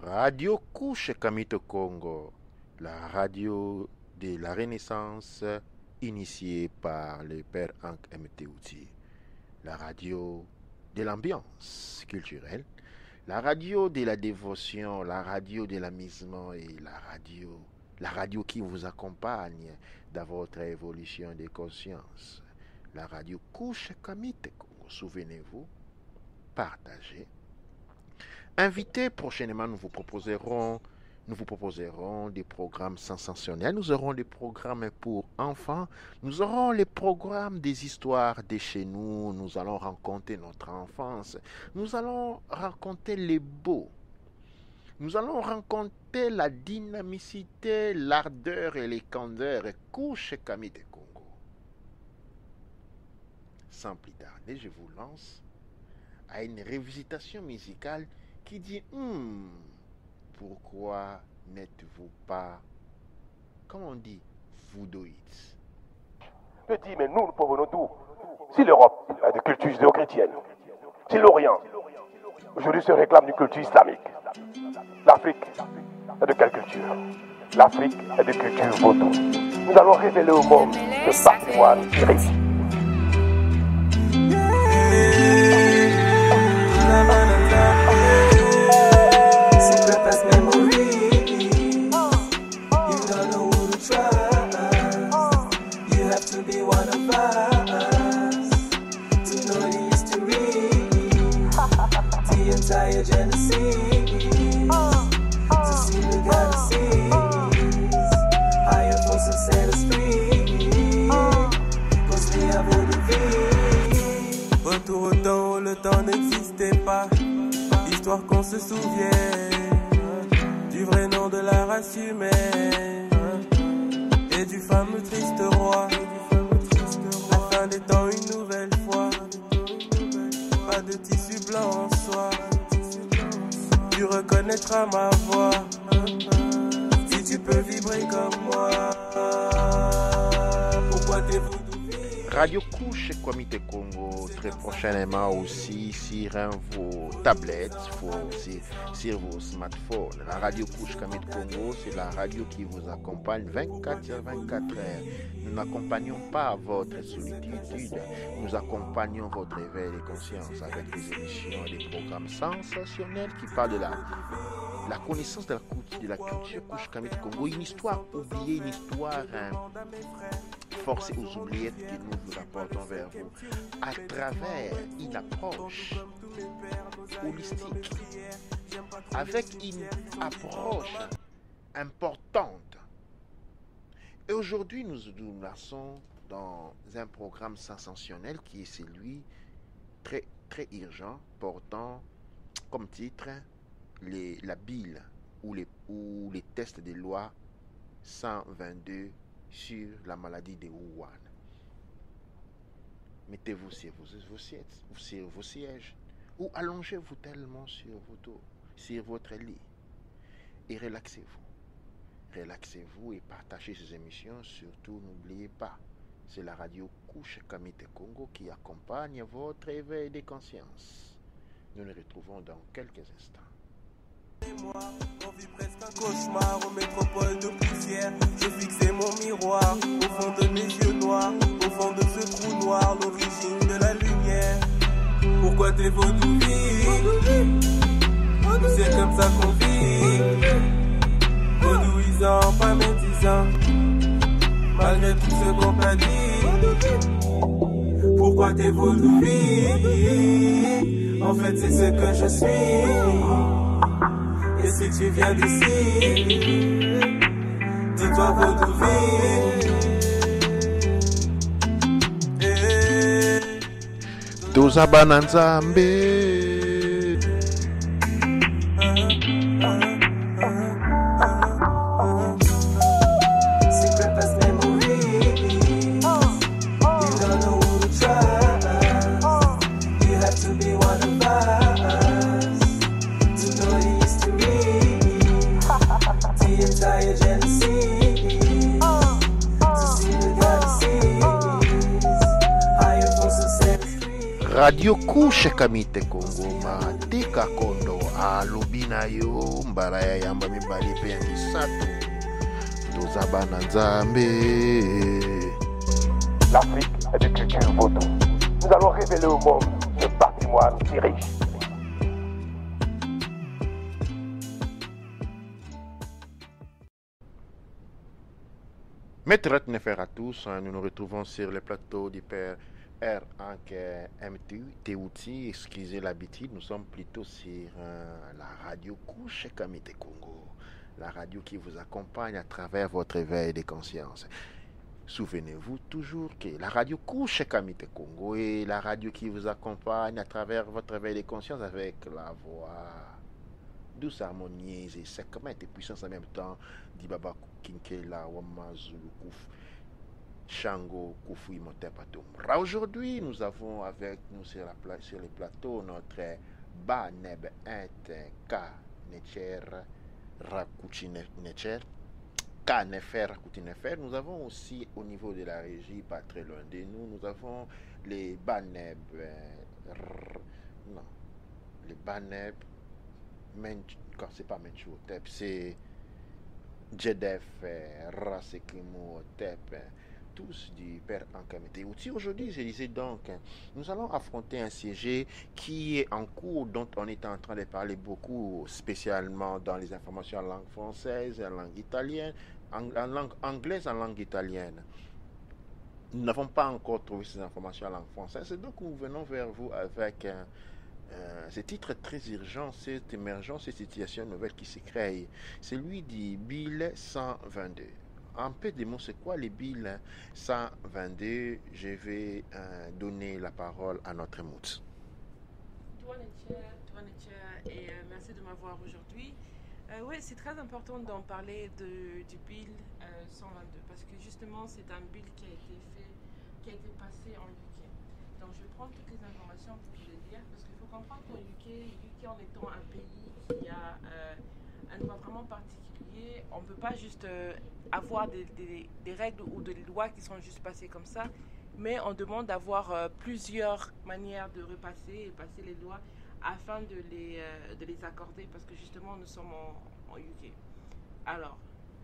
Radio Couche Kamite Congo, la radio de la Renaissance initiée par le père Hank M.T. Outi, la radio de l'ambiance culturelle, la radio de la dévotion, la radio de l'amusement et la radio qui vous accompagne dans votre évolution de conscience. La radio Couche Kamite Congo, souvenez-vous, partagez. Invité prochainement, nous vous proposerons des programmes sensationnels. Nous aurons des programmes pour enfants. Nous aurons les programmes des histoires de chez nous. Nous allons raconter notre enfance. Nous allons raconter les beaux. Nous allons raconter la dynamicité, l'ardeur et les candeurs. Couche Kamite Congo. Sans plus tarder, je vous lance à une révisitation musicale qui dit pourquoi n'êtes-vous pas, comment on dit, voodooïdes? Petit, mais nous provenons d'où? Si l'Europe a de culture judéo-chrétienne, si l'Orient aujourd'hui se réclame d'une culture islamique, l'Afrique est de quelle culture? L'Afrique est de culture vaudou. Nous allons révéler au monde ce patrimoine riche. Retour au temps où le temps n'existait pas, histoire qu'on se souvienne du vrai nom de la race humaine et du fameux triste roi. La fin des temps une nouvelle fois, pas de tissu blanc en soi. Tu reconnaîtras ma voix si tu peux vibrer comme moi. Pourquoi t'es voulu? Radio Couche Kamite Congo, très prochainement aussi sur vos tablettes, sur vos smartphones. La Radio Couche Kamite Congo, c'est la radio qui vous accompagne 24 sur 24 heures. Nous n'accompagnons pas votre solitude, nous accompagnons votre éveil de conscience avec des émissions et des programmes sensationnels qui parlent de la connaissance de la culture Couche Kamite Congo, une histoire oubliée, une histoire forcée aux oubliettes que nous vous apportons vers vous à travers une approche holistique, avec une approche importante. Et aujourd'hui, nous nous lançons dans un programme sensationnel qui est celui très, très urgent, portant comme titre la bile ou les tests de loi 122 sur la maladie de Wuhan. Mettez-vous sur vos sièges ou allongez-vous tellement sur votre lit et relaxez-vous. Relaxez-vous et partagez ces émissions. Surtout, n'oubliez pas, c'est la radio Couche Kamite Congo qui accompagne votre éveil de conscience. Nous nous retrouvons dans quelques instants. Moi, on vit presque un cauchemar aux métropoles de poussière. Je fixais mon miroir au fond de mes yeux noirs, au fond de ce trou noir, l'origine de la lumière. Pourquoi t'es vaudou vie? C'est comme ça qu'on vit, vaudouisant, pas médisant, malgré tout ce qu'on t'a dit. Pourquoi t'es vaudou vie? En fait c'est ce que je suis. Et si tu viens d'ici, dis-toi vaudou vie. Doza Bananzambe. Radio Couche Kamite Congo, Matika Kondo, alobi na yo mbala ya yamba mibale mpe ya misato toza bana nzambe. L'Afrique est de culture vaudou. Nous allons révéler au monde ce patrimoine si riche. Maître Nefer à tous, nous nous retrouvons sur le plateau du père R. MTU, Teouti, excusez l'habitude, nous sommes plutôt sur la radio Couche Kamite Congo, la radio qui vous accompagne à travers votre éveil de conscience. Souvenez-vous toujours que la radio Couche Kamite Congo est la radio qui vous accompagne à travers votre éveil de conscience avec la voix douce, harmonieuse et sèchement et puissance en même temps d'Ibaba Kinkela Wamazulu Kouf Shango Koufou Imotepatoum. Aujourd'hui, nous avons avec nous sur les plateaux notre Baneb Int Necher Rakutinecher Nefer Rakutinefer. Nous avons aussi au niveau de la régie, pas très loin de nous, nous avons les Baneb les Baneb c'est pas Menchotep, c'est Jedef, Rasekimo, Tep, tous du Père Ankamete. Aujourd'hui, je disais donc, nous allons affronter un sujet qui est en cours, dont on est en train de parler beaucoup, spécialement dans les informations en langue française, en langue italienne, en langue anglaise, en langue italienne. Nous n'avons pas encore trouvé ces informations en langue française, et donc nous venons vers vous avec ce titre très urgent, cette émergence, cette situation nouvelle qui se crée. C'est lui du Bill 122. En peu de mots, c'est quoi le Bill 122? Je vais donner la parole à notre mout. Et merci de m'avoir aujourd'hui. Oui, c'est très important d'en parler du Bill 122 parce que justement, c'est un bill qui a été passé en UK. Donc, je vais prendre toutes les informations pour vous les dire parce qu'il faut comprendre qu'en UK en étant un pays qui a un droit vraiment particulier, on ne peut pas juste avoir des règles ou des lois qui sont juste passées comme ça, mais on demande d'avoir plusieurs manières de repasser et passer les lois afin de les accorder parce que justement nous sommes en UK. Alors,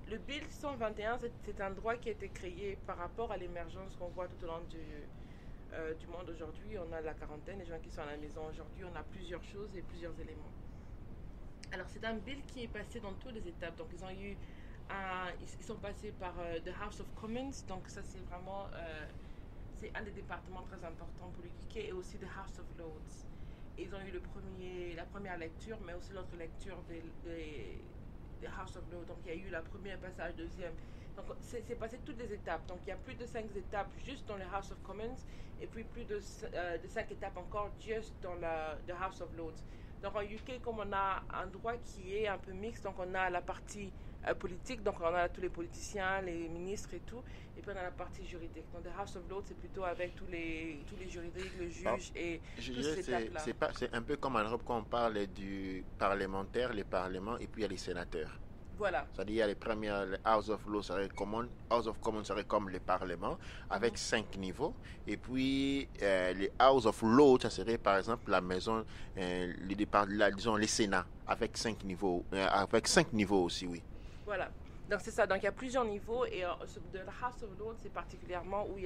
le Bill 121, c'est un droit qui a été créé par rapport à l'émergence qu'on voit tout au long du monde aujourd'hui. On a la quarantaine, les gens qui sont à la maison aujourd'hui, on a plusieurs choses et plusieurs éléments. Alors c'est un bill qui est passé dans toutes les étapes. Donc ils sont passés par the House of Commons. Donc ça c'est vraiment c'est un des départements très importants pour le UK et aussi the House of Lords. Et ils ont eu la première lecture, mais aussi l'autre lecture des House of Lords. Donc il y a eu la première passage, deuxième. Donc c'est passé toutes les étapes. Donc il y a plus de 5 étapes juste dans le House of Commons et puis plus de 5 étapes encore juste dans the House of Lords. Donc en UK, comme on a un droit qui est un peu mixte, donc on a la partie politique, donc on a tous les politiciens, les ministres et tout, et puis on a la partie juridique. Donc the House of Lords, c'est plutôt avec tous les juridiques, le juge et toutes ces étapes-là. C'est un peu comme en Europe quand on parle du parlementaire, les parlements, et puis il y a les sénateurs. Voilà. C'est-à-dire il y a les premières, le House of Law serait common, House of Commons serait comme le Parlement avec 5 niveaux, et puis les House of Law, ça serait par exemple la maison, disons les Sénats avec 5 niveaux, aussi, oui. Voilà. Donc c'est ça. Donc il y a plusieurs niveaux et de la House of Lords c'est particulièrement où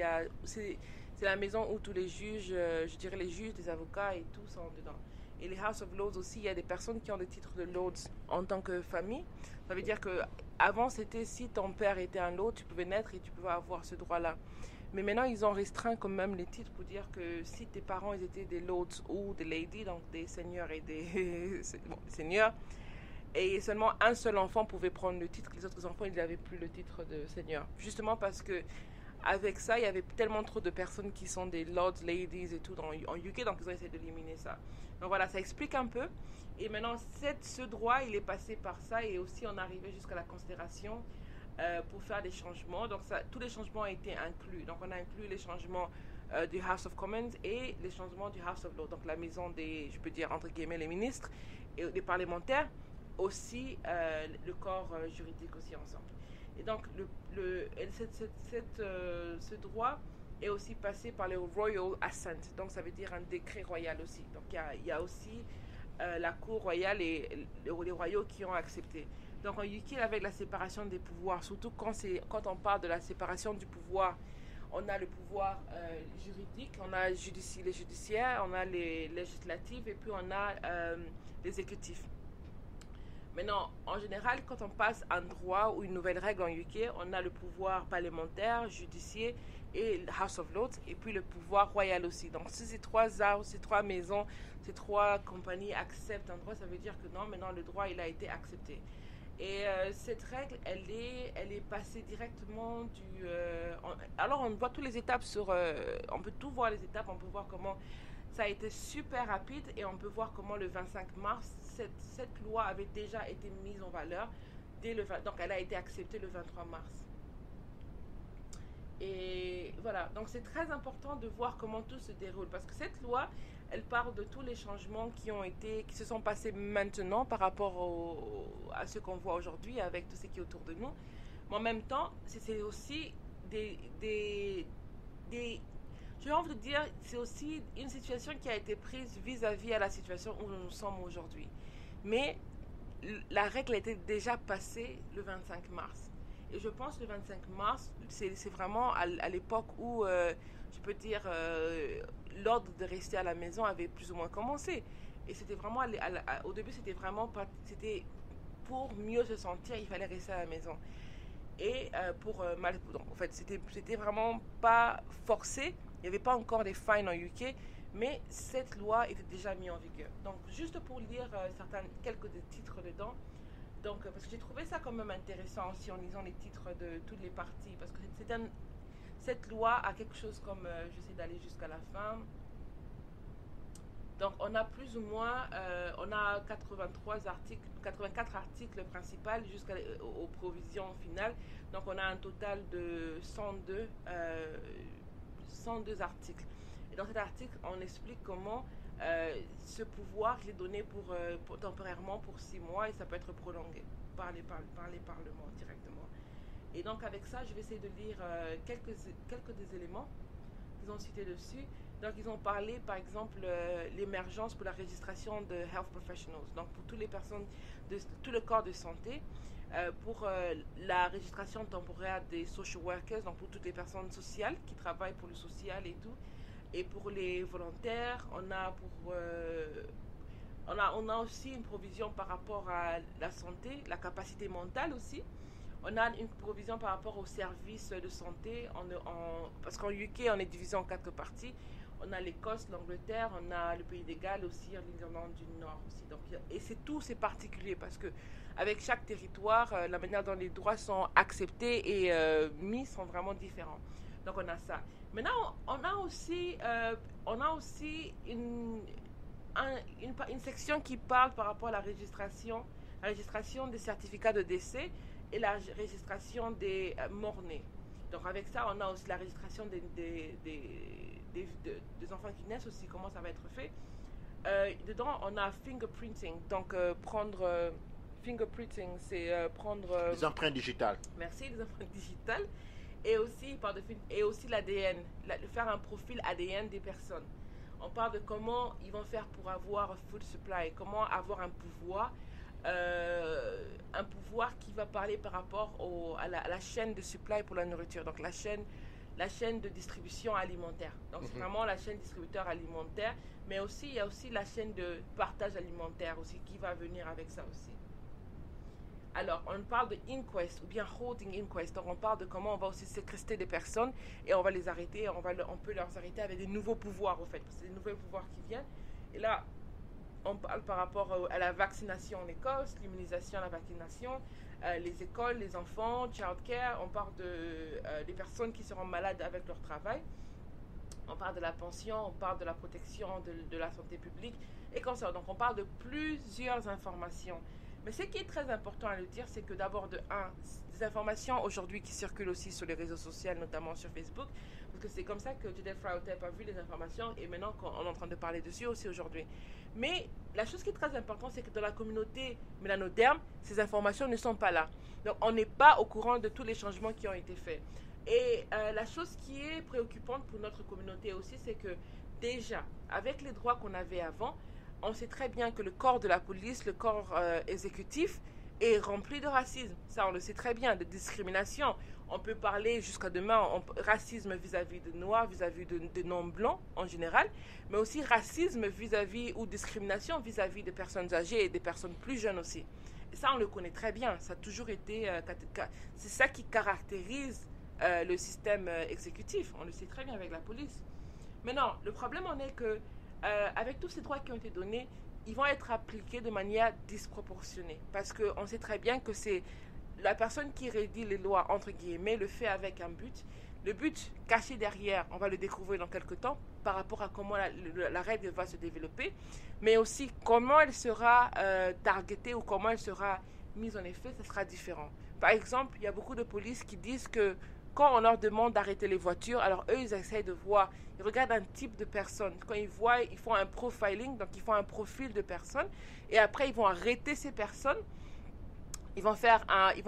c'est la maison où tous les juges, je dirais les juges, les avocats et tout sont dedans. Et les House of Lords aussi, il y a des personnes qui ont des titres de Lords en tant que famille. Ça veut dire qu'avant, c'était si ton père était un Lord, tu pouvais naître et tu pouvais avoir ce droit-là. Mais maintenant, ils ont restreint quand même les titres pour dire que si tes parents ils étaient des Lords ou des Ladies, donc des seigneurs et des seigneurs, et seulement un seul enfant pouvait prendre le titre, les autres enfants, ils n'avaient plus le titre de seigneur. Justement parce que avec ça, il y avait tellement trop de personnes qui sont des lords, ladies et tout en UK, donc ils ont essayé d'éliminer ça. Donc voilà, ça explique un peu. Et maintenant, ce droit, il est passé par ça et aussi on est arrivé jusqu'à la considération pour faire des changements. Donc tous les changements ont été inclus. Donc on a inclus les changements du House of Commons et les changements du House of Lords. Donc la maison des, je peux dire entre guillemets, les ministres et des parlementaires, aussi le corps juridique aussi ensemble. Et donc, ce droit est aussi passé par le Royal Assent. Donc, ça veut dire un décret royal aussi. Donc, il y a aussi la cour royale et les royaux qui ont accepté. Donc en UK, avec la séparation des pouvoirs, surtout quand on parle de la séparation du pouvoir, on a le pouvoir juridique, on a les judiciaires, on a les législatifs et puis on a l'exécutif. Maintenant, en général, quand on passe un droit ou une nouvelle règle en UK, on a le pouvoir parlementaire, judiciaire et House of Lords, et puis le pouvoir royal aussi. Donc, si ces trois maisons, ces trois compagnies acceptent un droit, ça veut dire que non, maintenant le droit, il a été accepté. Et cette règle, elle est passée directement alors, on voit toutes les étapes on peut tout voir les étapes, on peut voir comment ça a été super rapide et on peut voir comment le 25 mars, cette loi avait déjà été mise en valeur. Donc, elle a été acceptée le 23 mars. Et voilà, donc c'est très important de voir comment tout se déroule parce que cette loi, elle parle de tous les changements qui se sont passés maintenant par rapport à ce qu'on voit aujourd'hui avec tout ce qui est autour de nous. Mais en même temps, c'est aussi j'ai envie de dire, c'est aussi une situation qui a été prise vis-à-vis à la situation où nous sommes aujourd'hui. Mais la règle était déjà passée le 25 mars. Et je pense que le 25 mars, c'est vraiment à l'époque où, je peux dire, l'ordre de rester à la maison avait plus ou moins commencé. Et c'était vraiment, au début, c'était pour mieux se sentir, il fallait rester à la maison. Et en fait, c'était vraiment pas forcé. Il n'y avait pas encore des fines en UK, mais cette loi était déjà mise en vigueur. Donc, juste pour lire quelques des titres dedans, donc, parce que j'ai trouvé ça quand même intéressant aussi en lisant les titres de toutes les parties, parce que cette loi a quelque chose comme, j'essaie d'aller jusqu'à la fin. Donc, on a plus ou moins, on a 84 articles principaux jusqu'aux provisions finales. Donc, on a un total de 102 articles. Et dans cet article, on explique comment ce pouvoir est donné temporairement pour 6 mois et ça peut être prolongé par les parlements directement. Et donc avec ça, je vais essayer de lire quelques des éléments qu'ils ont cités dessus. Donc ils ont parlé par exemple l'émergence pour la registration de health professionals, donc pour toutes les personnes de tout le corps de santé, pour la registration temporaire des social workers, donc pour toutes les personnes sociales qui travaillent pour le social et tout. Et pour les volontaires, on a aussi une provision par rapport à la santé, la capacité mentale aussi. On a une provision par rapport aux services de santé, parce qu'en UK, on est divisé en 4 parties. On a l'Écosse, l'Angleterre, on a le Pays de Galles aussi, l'Irlande du Nord aussi. Donc, et c'est particulier parce que avec chaque territoire, la manière dont les droits sont acceptés et mis sont vraiment différents. Donc on a ça. Maintenant, on a aussi une section qui parle par rapport à la registration des certificats de décès et la registration des morts-nés. Donc avec ça, on a aussi la registration des enfants qui naissent aussi, comment ça va être fait. Dedans, on a fingerprinting. Donc fingerprinting, c'est prendre... les empreintes digitales. Merci, les empreintes digitales. Et aussi, l'ADN, faire un profil ADN des personnes. On parle de comment ils vont faire pour avoir un food supply, comment avoir un pouvoir qui va parler par rapport à la chaîne de supply pour la nourriture, donc la chaîne de distribution alimentaire. Donc c'est vraiment la chaîne distributeur alimentaire, mais aussi il y a aussi la chaîne de partage alimentaire aussi qui va venir avec ça aussi. Alors, on parle de inquest ou bien holding inquest. Donc, on parle de comment on va aussi séquestrer des personnes et on va les arrêter. On peut les arrêter avec des nouveaux pouvoirs, en fait. Parce que c'est des nouveaux pouvoirs qui viennent. Et là, on parle par rapport à la vaccination en Écosse, l'immunisation, la vaccination, les écoles, les enfants, child care. On parle des personnes qui seront malades avec leur travail. On parle de la pension, on parle de la protection de la santé publique. Et comme ça, donc on parle de plusieurs informations. Mais ce qui est très important à le dire, c'est que d'abord, des informations aujourd'hui qui circulent aussi sur les réseaux sociaux, notamment sur Facebook, parce que c'est comme ça que Judith Fraotep a vu les informations et maintenant on est en train de parler dessus aussi aujourd'hui. Mais la chose qui est très importante, c'est que dans la communauté mélanoderme, ces informations ne sont pas là. Donc on n'est pas au courant de tous les changements qui ont été faits. Et la chose qui est préoccupante pour notre communauté aussi, c'est que déjà, avec les droits qu'on avait avant, on sait très bien que le corps de la police, le corps exécutif, est rempli de racisme. Ça, on le sait très bien, de discrimination. On peut parler jusqu'à demain racisme vis-à-vis de noirs, vis-à-vis de non-blancs en général, mais aussi racisme vis-à-vis ou discrimination vis-à-vis des personnes âgées et des personnes plus jeunes aussi. Et ça, on le connaît très bien. Ça a toujours été... c'est ça qui caractérise le système exécutif. On le sait très bien avec la police. Maintenant, le problème en est que avec tous ces droits qui ont été donnés, ils vont être appliqués de manière disproportionnée. Parce qu'on sait très bien que c'est la personne qui rédige les lois, entre guillemets, le fait avec un but. Le but caché derrière, on va le découvrir dans quelques temps, par rapport à comment la règle va se développer, mais aussi comment elle sera targetée ou comment elle sera mise en effet, ce sera différent. Par exemple, il y a beaucoup de polices qui disent que quand on leur demande d'arrêter les voitures, alors eux, ils essayent de voir, ils regardent un type de personne. Quand ils voient, ils font un profiling, donc ils font un profil de personne, et après, ils vont arrêter ces personnes. Ils vont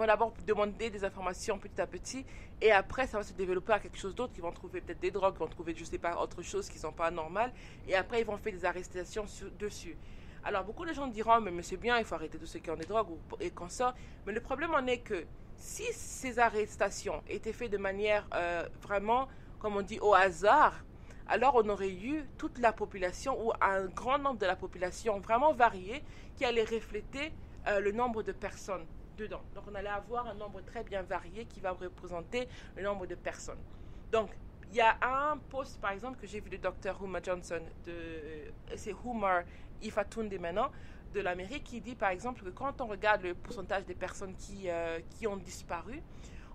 d'abord demander des informations petit à petit, et après, ça va se développer à quelque chose d'autre. Ils vont trouver peut-être des drogues, ils vont trouver, je ne sais pas, autre chose qui ne sont pas normales, et après, ils vont faire des arrestations dessus. Alors, beaucoup de gens diront, mais c'est bien, il faut arrêter tous ceux qui ont des drogues et qu'on sort. Mais le problème en est que si ces arrestations étaient faites de manière vraiment, comme on dit, au hasard, alors on aurait eu toute la population ou un grand nombre de la population vraiment variée qui allait refléter le nombre de personnes dedans. Donc on allait avoir un nombre très bien varié qui va représenter le nombre de personnes. Donc il y a un post par exemple que j'ai vu de Dr. Huma Johnson, c'est Humar Ifatunde maintenant, de l'Amérique, qui dit par exemple que quand on regarde le pourcentage des personnes qui ont disparu,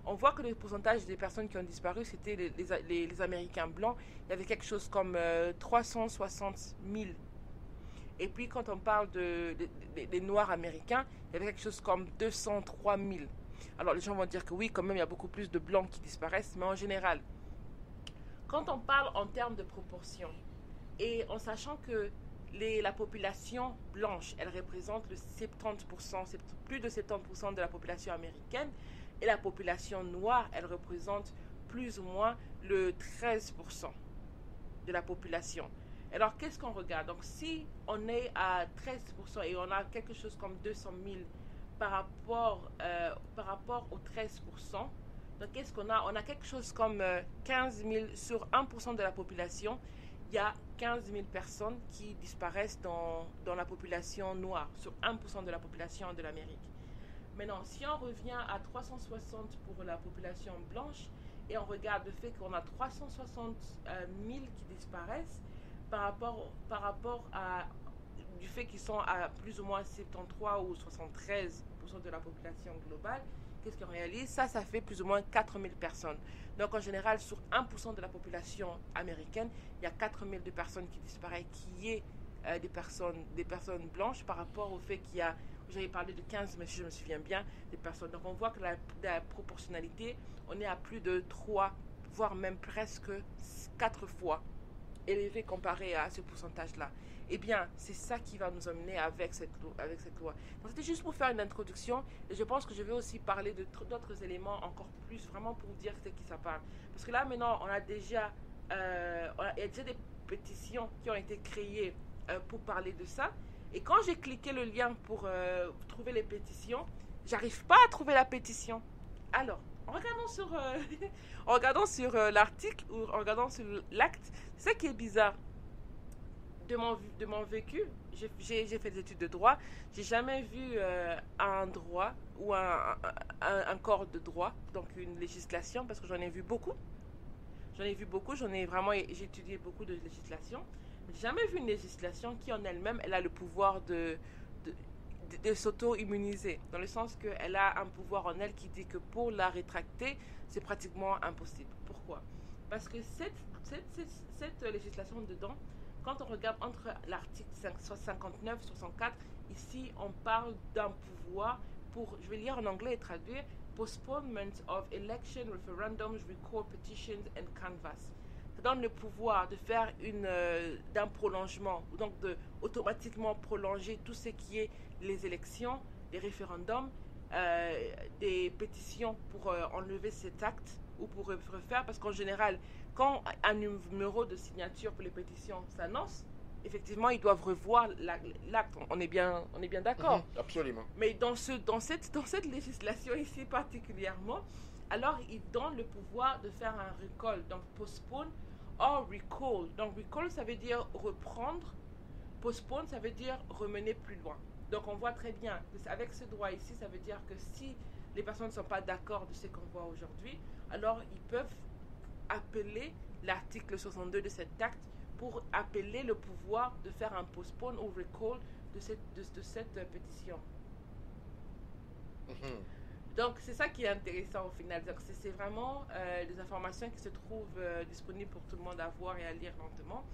on voit que le pourcentage des personnes qui ont disparu, c'était les Américains blancs. Il y avait quelque chose comme 360 000. Et puis quand on parle des Noirs américains, il y avait quelque chose comme 203 000. Alors les gens vont dire que oui, quand même, il y a beaucoup plus de blancs qui disparaissent, mais en général, quand on parle en termes de proportion, et en sachant que la population blanche, elle représente le 70%, plus de 70% de la population américaine, et la population noire, elle représente plus ou moins le 13% de la population. Alors, qu'est-ce qu'on regarde? Donc, si on est à 13% et on a quelque chose comme 200 000 par rapport au 13%, donc qu'est-ce qu'on a? On a quelque chose comme 15 000 sur 1% de la population. Il y a 15 000 personnes qui disparaissent dans la population noire, sur 1% de la population de l'Amérique. Maintenant, si on revient à 360 pour la population blanche, et on regarde le fait qu'on a 360 000 qui disparaissent par rapport à du fait qu'ils sont à plus ou moins 73 ou 73% de la population globale, qu'est-ce qu'on réalise? Ça fait plus ou moins 4 000 personnes. Donc en général, sur 1% de la population américaine, il y a 4 000 de personnes qui disparaissent, qui est des personnes blanches par rapport au fait qu'il y a, j'avais parlé de 15, mais si je me souviens bien, des personnes. Donc on voit que la proportionnalité, on est à plus de 3, voire même presque 4 fois élevé comparé à ce pourcentage-là. Eh bien, c'est ça qui va nous emmener avec cette loi. Donc, c'était juste pour faire une introduction, et je pense que je vais aussi parler d'autres éléments encore plus, vraiment pour dire de qui ça parle. Parce que là, maintenant, il y a déjà des pétitions qui ont été créées pour parler de ça. Et quand j'ai cliqué le lien pour trouver les pétitions, j'arrive pas à trouver la pétition. Alors, en regardant sur l'article ou en regardant sur l'acte, c'est ça qui est bizarre. De mon vécu, j'ai fait des études de droit, j'ai jamais vu un droit ou un corps de droit, donc une législation, parce que j'en ai vu beaucoup. J'ai étudié beaucoup de législation. J'ai jamais vu une législation qui en elle-même, elle a le pouvoir de s'auto-immuniser, dans le sens qu'elle a un pouvoir en elle qui dit que pour la rétracter, c'est pratiquement impossible. Pourquoi? Parce que cette législation dedans, quand on regarde entre l'article 59 et 64, ici on parle d'un pouvoir pour, je vais lire en anglais et traduire, postponement of election, referendums, record petitions and canvass. Ça donne le pouvoir de faire d'un prolongement, ou donc de automatiquement prolonger tout ce qui est les élections, les référendums, des pétitions pour enlever cet acte ou pour refaire, parce qu'en général, quand un numéro de signature pour les pétitions s'annonce, effectivement, ils doivent revoir l'acte. On est bien d'accord. Absolument. Mais dans cette législation ici particulièrement, alors ils donnent le pouvoir de faire un recall, donc postpone or recall. Donc recall, ça veut dire reprendre, postpone, ça veut dire remener plus loin. Donc on voit très bien, avec ce droit ici, ça veut dire que si les personnes ne sont pas d'accord de ce qu'on voit aujourd'hui, alors ils peuvent appeler l'article 62 de cet acte pour appeler le pouvoir de faire un postpone ou recall de cette pétition. Donc c'est ça qui est intéressant au final. Donc c'est vraiment des informations qui se trouvent disponibles pour tout le monde à voir et à lire lentement.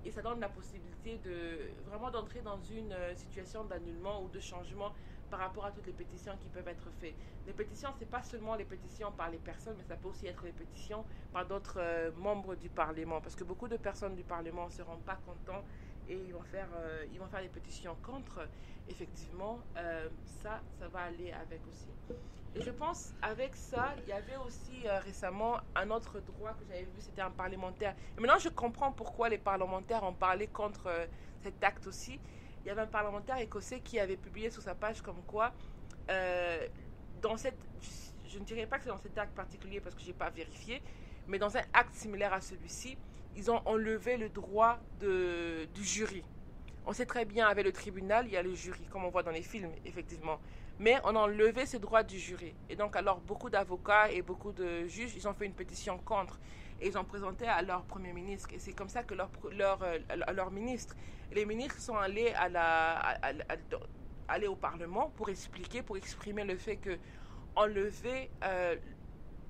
Et ça donne la possibilité de vraiment d'entrer dans une situation d'annulement ou de changement par rapport à toutes les pétitions qui peuvent être faites. Les pétitions, ce n'est pas seulement les pétitions par les personnes, mais ça peut aussi être les pétitions par d'autres membres du Parlement. Parce que beaucoup de personnes du Parlement ne seront pas contents et ils vont faire des pétitions contre. Effectivement, ça va aller avec aussi. Et je pense, avec ça, il y avait aussi récemment un autre droit que j'avais vu, c'était un parlementaire. Et maintenant, je comprends pourquoi les parlementaires ont parlé contre cet acte aussi. Il y avait un parlementaire écossais qui avait publié sur sa page comme quoi, je ne dirais pas que c'est dans cet acte particulier parce que je n'ai pas vérifié, mais dans un acte similaire à celui-ci, ils ont enlevé le droit du jury. On sait très bien, avec le tribunal, il y a le jury, comme on voit dans les films, effectivement. Mais on a enlevé ce droit du jury. Et donc, alors, beaucoup d'avocats et beaucoup de juges, ils ont fait une pétition contre. Et ils ont présenté à leur premier ministre. Et c'est comme ça que leur ministre, les ministres sont allés aller au Parlement pour exprimer le fait que enlever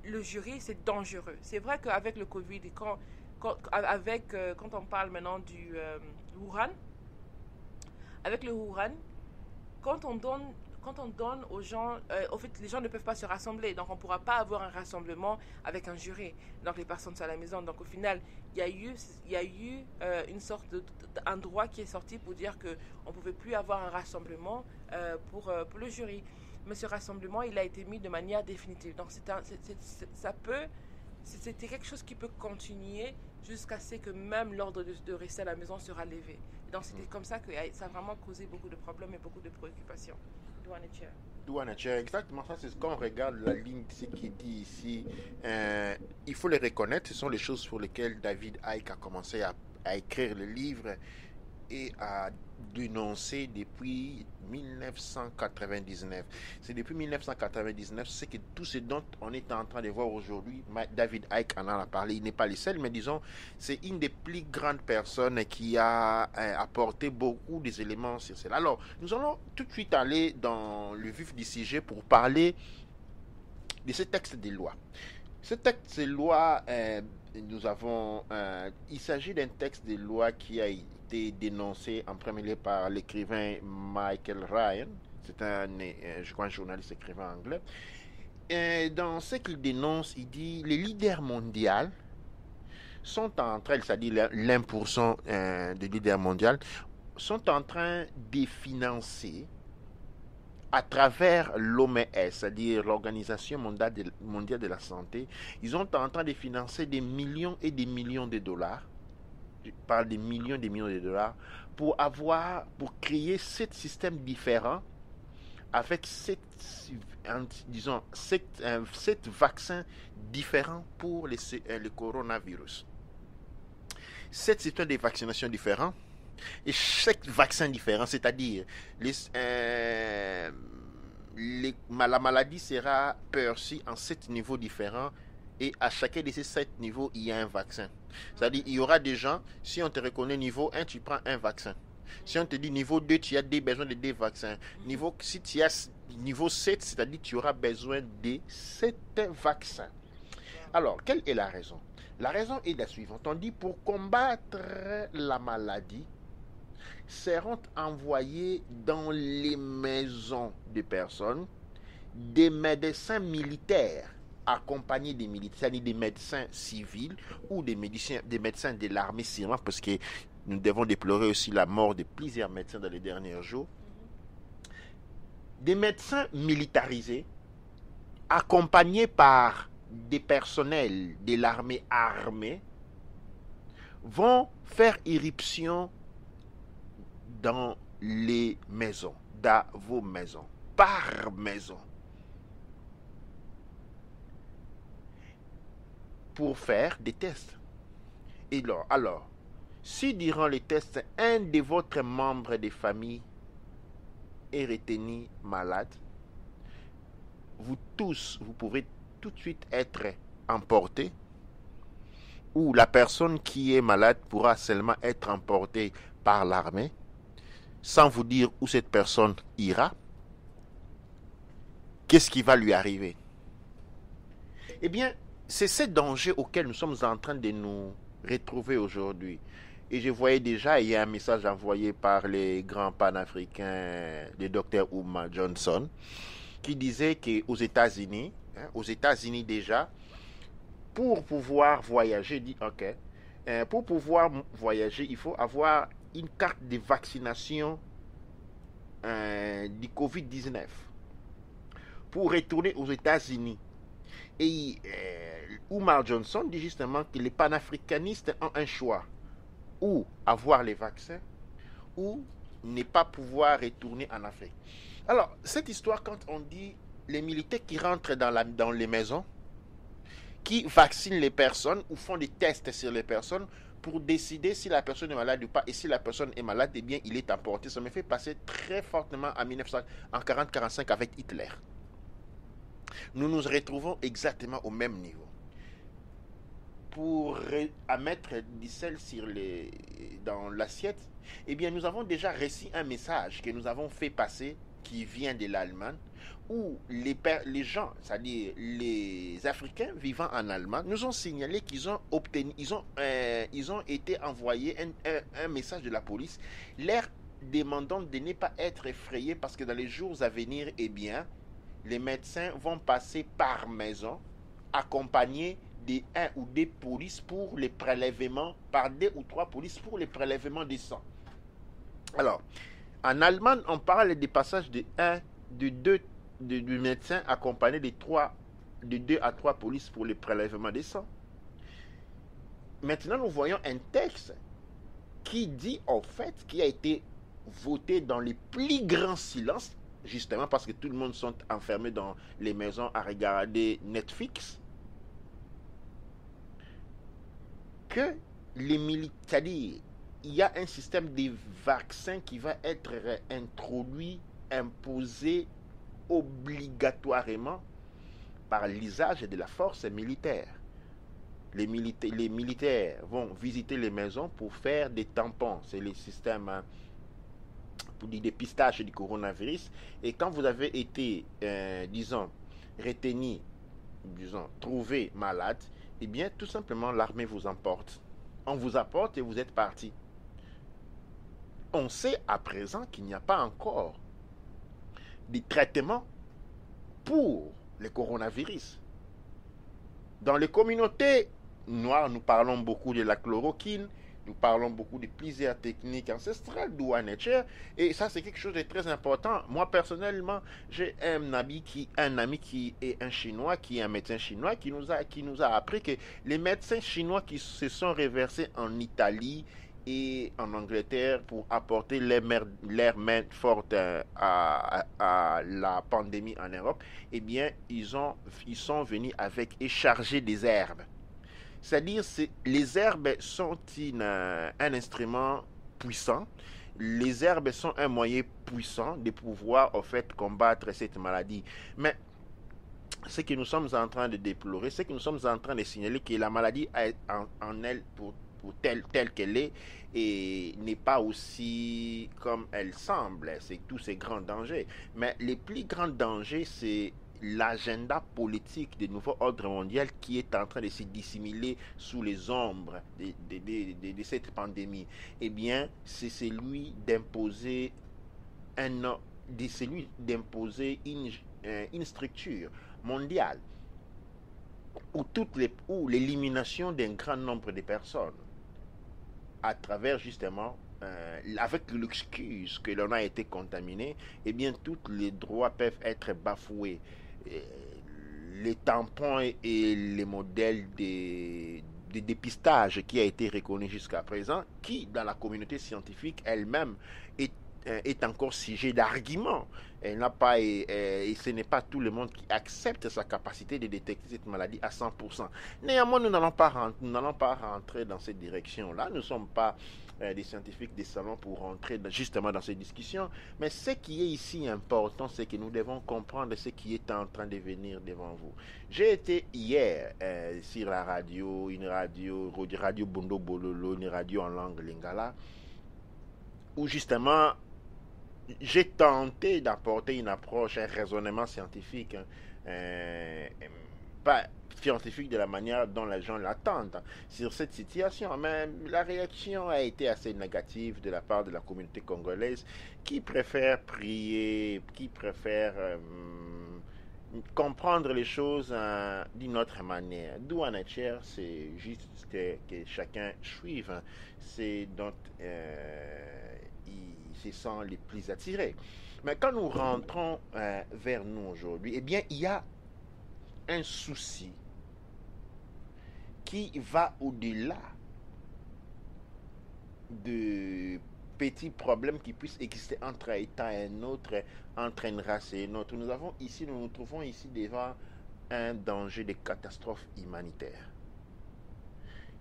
le jury, c'est dangereux. C'est vrai qu'avec le Covid, et quand on parle maintenant du Wuhan, avec le Wuhan, quand on donne aux gens, au fait, les gens ne peuvent pas se rassembler, donc on ne pourra pas avoir un rassemblement avec un jury. Donc les personnes sont à la maison. Donc au final, il y a eu une sorte un droit qui est sorti pour dire qu'on ne pouvait plus avoir un rassemblement pour le jury. Mais ce rassemblement, il a été mis de manière définitive. Donc c'était quelque chose qui peut continuer jusqu'à ce que même l'ordre de rester à la maison sera levé. Et donc c'était comme ça que ça a vraiment causé beaucoup de problèmes et beaucoup de préoccupations. Exactement, ça c'est quand on regarde la ligne qui dit ici, il faut les reconnaître, ce sont les choses pour lesquelles David Icke a commencé à écrire le livre et à dénoncer depuis 1999. C'est depuis 1999, c'est que tout ce dont on est en train de voir aujourd'hui, David Icke en a parlé, il n'est pas le seul, mais disons, c'est une des plus grandes personnes qui a apporté beaucoup des éléments sur cela. Alors, nous allons tout de suite aller dans le vif du sujet pour parler de ce texte de loi. Ce texte de loi, il s'agit d'un texte de loi qui a été dénoncé en premier lieu par l'écrivain Michael Ryan. C'est je crois, un journaliste écrivain anglais. Et dans ce qu'il dénonce, il dit les leaders mondiaux sont en train, c'est-à-dire l'1% des leaders mondiaux, sont en train de financer à travers l'OMS, c'est-à-dire l'Organisation mondiale de la santé, ils sont en train de financer des millions et des millions de dollars. Je parle des millions et des millions de dollars pour créer 7 systèmes différents avec 7 vaccins différents pour le coronavirus. 7 systèmes de vaccination différents et chaque vaccin différent, c'est-à-dire la maladie sera perçue en 7 niveaux différents. Et à chacun de ces 7 niveaux, il y a un vaccin. C'est-à-dire, il y aura des gens, si on te reconnaît niveau 1, tu prends un vaccin. Si on te dit niveau 2, tu as besoin de 2 vaccins. Si tu as niveau 7, c'est-à-dire tu auras besoin de 7 vaccins. Alors, quelle est la raison? La raison est la suivante. On dit pour combattre la maladie, seront envoyés dans les maisons des personnes des médecins militaires accompagnés des militaires, c'est-à-dire des médecins civils ou des médecins de l'armée syrienne, parce que nous devons déplorer aussi la mort de plusieurs médecins dans les derniers jours. Des médecins militarisés accompagnés par des personnels de l'armée armée vont faire irruption dans les maisons, dans vos maisons, par maison, pour faire des tests. Et alors, si durant les tests, un de votre membres de famille est retenu malade, vous tous, vous pouvez tout de suite être emportés, ou la personne qui est malade pourra seulement être emportée par l'armée, sans vous dire où cette personne ira. Qu'est-ce qui va lui arriver? Eh bien, c'est ce danger auquel nous sommes en train de nous retrouver aujourd'hui. Et je voyais déjà, il y a un message envoyé par les grands panafricains, le docteur Ouma Johnson, qui disait qu'aux États-Unis, déjà, pour pouvoir voyager, dit ok, pour pouvoir voyager, il faut avoir une carte de vaccination du Covid-19 pour retourner aux États-Unis. Et Oumar Johnson dit justement que les panafricanistes ont un choix, ou avoir les vaccins, ou ne pas pouvoir retourner en Afrique. Alors, cette histoire, quand on dit les militaires qui rentrent dans les maisons, qui vaccinent les personnes ou font des tests sur les personnes pour décider si la personne est malade ou pas, et si la personne est malade, eh bien, il est emporté. Ça me fait passer très fortement en 1940-45 avec Hitler. Nous nous retrouvons exactement au même niveau. Pour mettre du sel dans l'assiette, eh bien, nous avons déjà reçu un message que nous avons fait passer qui vient de l'Allemagne, où les gens, c'est-à-dire les Africains vivant en Allemagne, nous ont signalé qu'ils ont obtenu, ils ont été envoyés un message de la police, leur demandant de ne pas être effrayés parce que dans les jours à venir, eh bien, les médecins vont passer par maison, accompagnés de 1 ou 2 polices pour les prélèvements, par 2 ou 3 polices pour les prélèvements des sangs. Alors, en Allemagne, on parle des passages de 2 médecins accompagnés de 2 à 3 polices pour les prélèvements des sangs. Maintenant, nous voyons un texte qui dit en fait, qui a été voté dans les plus grands silences, justement parce que tout le monde sont enfermés dans les maisons à regarder Netflix, que les militaires, c'est-à-dire il y a un système de vaccins qui va être introduit, imposé obligatoirement par l'usage de la force militaire. Les militaires vont visiter les maisons pour faire des tampons. C'est le système pour du dépistage du coronavirus. Et quand vous avez été, retenu, trouvé malade, eh bien, tout simplement, l'armée vous emporte. On vous apporte et vous êtes parti. On sait à présent qu'il n'y a pas encore de traitement pour le coronavirus. Dans les communautés noires, nous parlons beaucoup de la chloroquine, nous parlons beaucoup de plusieurs techniques ancestrales d'où en nature, et ça c'est quelque chose de très important. Moi personnellement, j'ai un ami qui est un Chinois, qui est un médecin chinois, qui nous a appris que les médecins chinois qui se sont reversés en Italie et en Angleterre pour apporter leur main forte à la pandémie en Europe, eh bien, ils sont venus avec et chargés des herbes. C'est-à-dire, les herbes sont un instrument puissant. Les herbes sont un moyen puissant de pouvoir, en fait, combattre cette maladie. Mais ce que nous sommes en train de déplorer, c'est que nous sommes en train de signaler que la maladie en elle, pour telle qu'elle est, et n'est pas aussi comme elle semble. C'est tous ces grands dangers. Mais les plus grands dangers, c'est l'agenda politique du nouveau ordre mondial qui est en train de se dissimuler sous les ombres de cette pandémie. Eh bien, c'est celui d'imposer une structure mondiale où l'élimination d'un grand nombre de personnes à travers justement avec l'excuse que l'on a été contaminé, eh bien tous les droits peuvent être bafoués. Les tampons et les modèles dépistage qui a été reconnu jusqu'à présent, qui dans la communauté scientifique elle-même est encore sujet d'argument. Elle n'a pas, et ce n'est pas tout le monde qui accepte sa capacité de détecter cette maladie à 100%. Néanmoins, nous n'allons pas rentrer dans cette direction-là. Nous ne sommes pas des scientifiques des salons pour rentrer justement dans ces discussions. Mais ce qui est ici important, c'est que nous devons comprendre ce qui est en train de venir devant vous. J'ai été hier sur la radio, une radio Bondo Bololo, une radio en langue lingala, où justement j'ai tenté d'apporter une approche, un raisonnement scientifique, pas scientifique de la manière dont les gens l'attendent sur cette situation. Mais la réaction a été assez négative de la part de la communauté congolaise qui préfère prier, qui préfère comprendre les choses d'une autre manière. D'où en est c'est juste que chacun suive c'est dont ils se sentent les plus attirés. Mais quand nous rentrons vers nous aujourd'hui, eh bien, il y a un souci qui va au-delà de petits problèmes qui puissent exister entre un État et un autre, entre une race et une autre. Nous nous trouvons ici devant un danger de catastrophe humanitaire.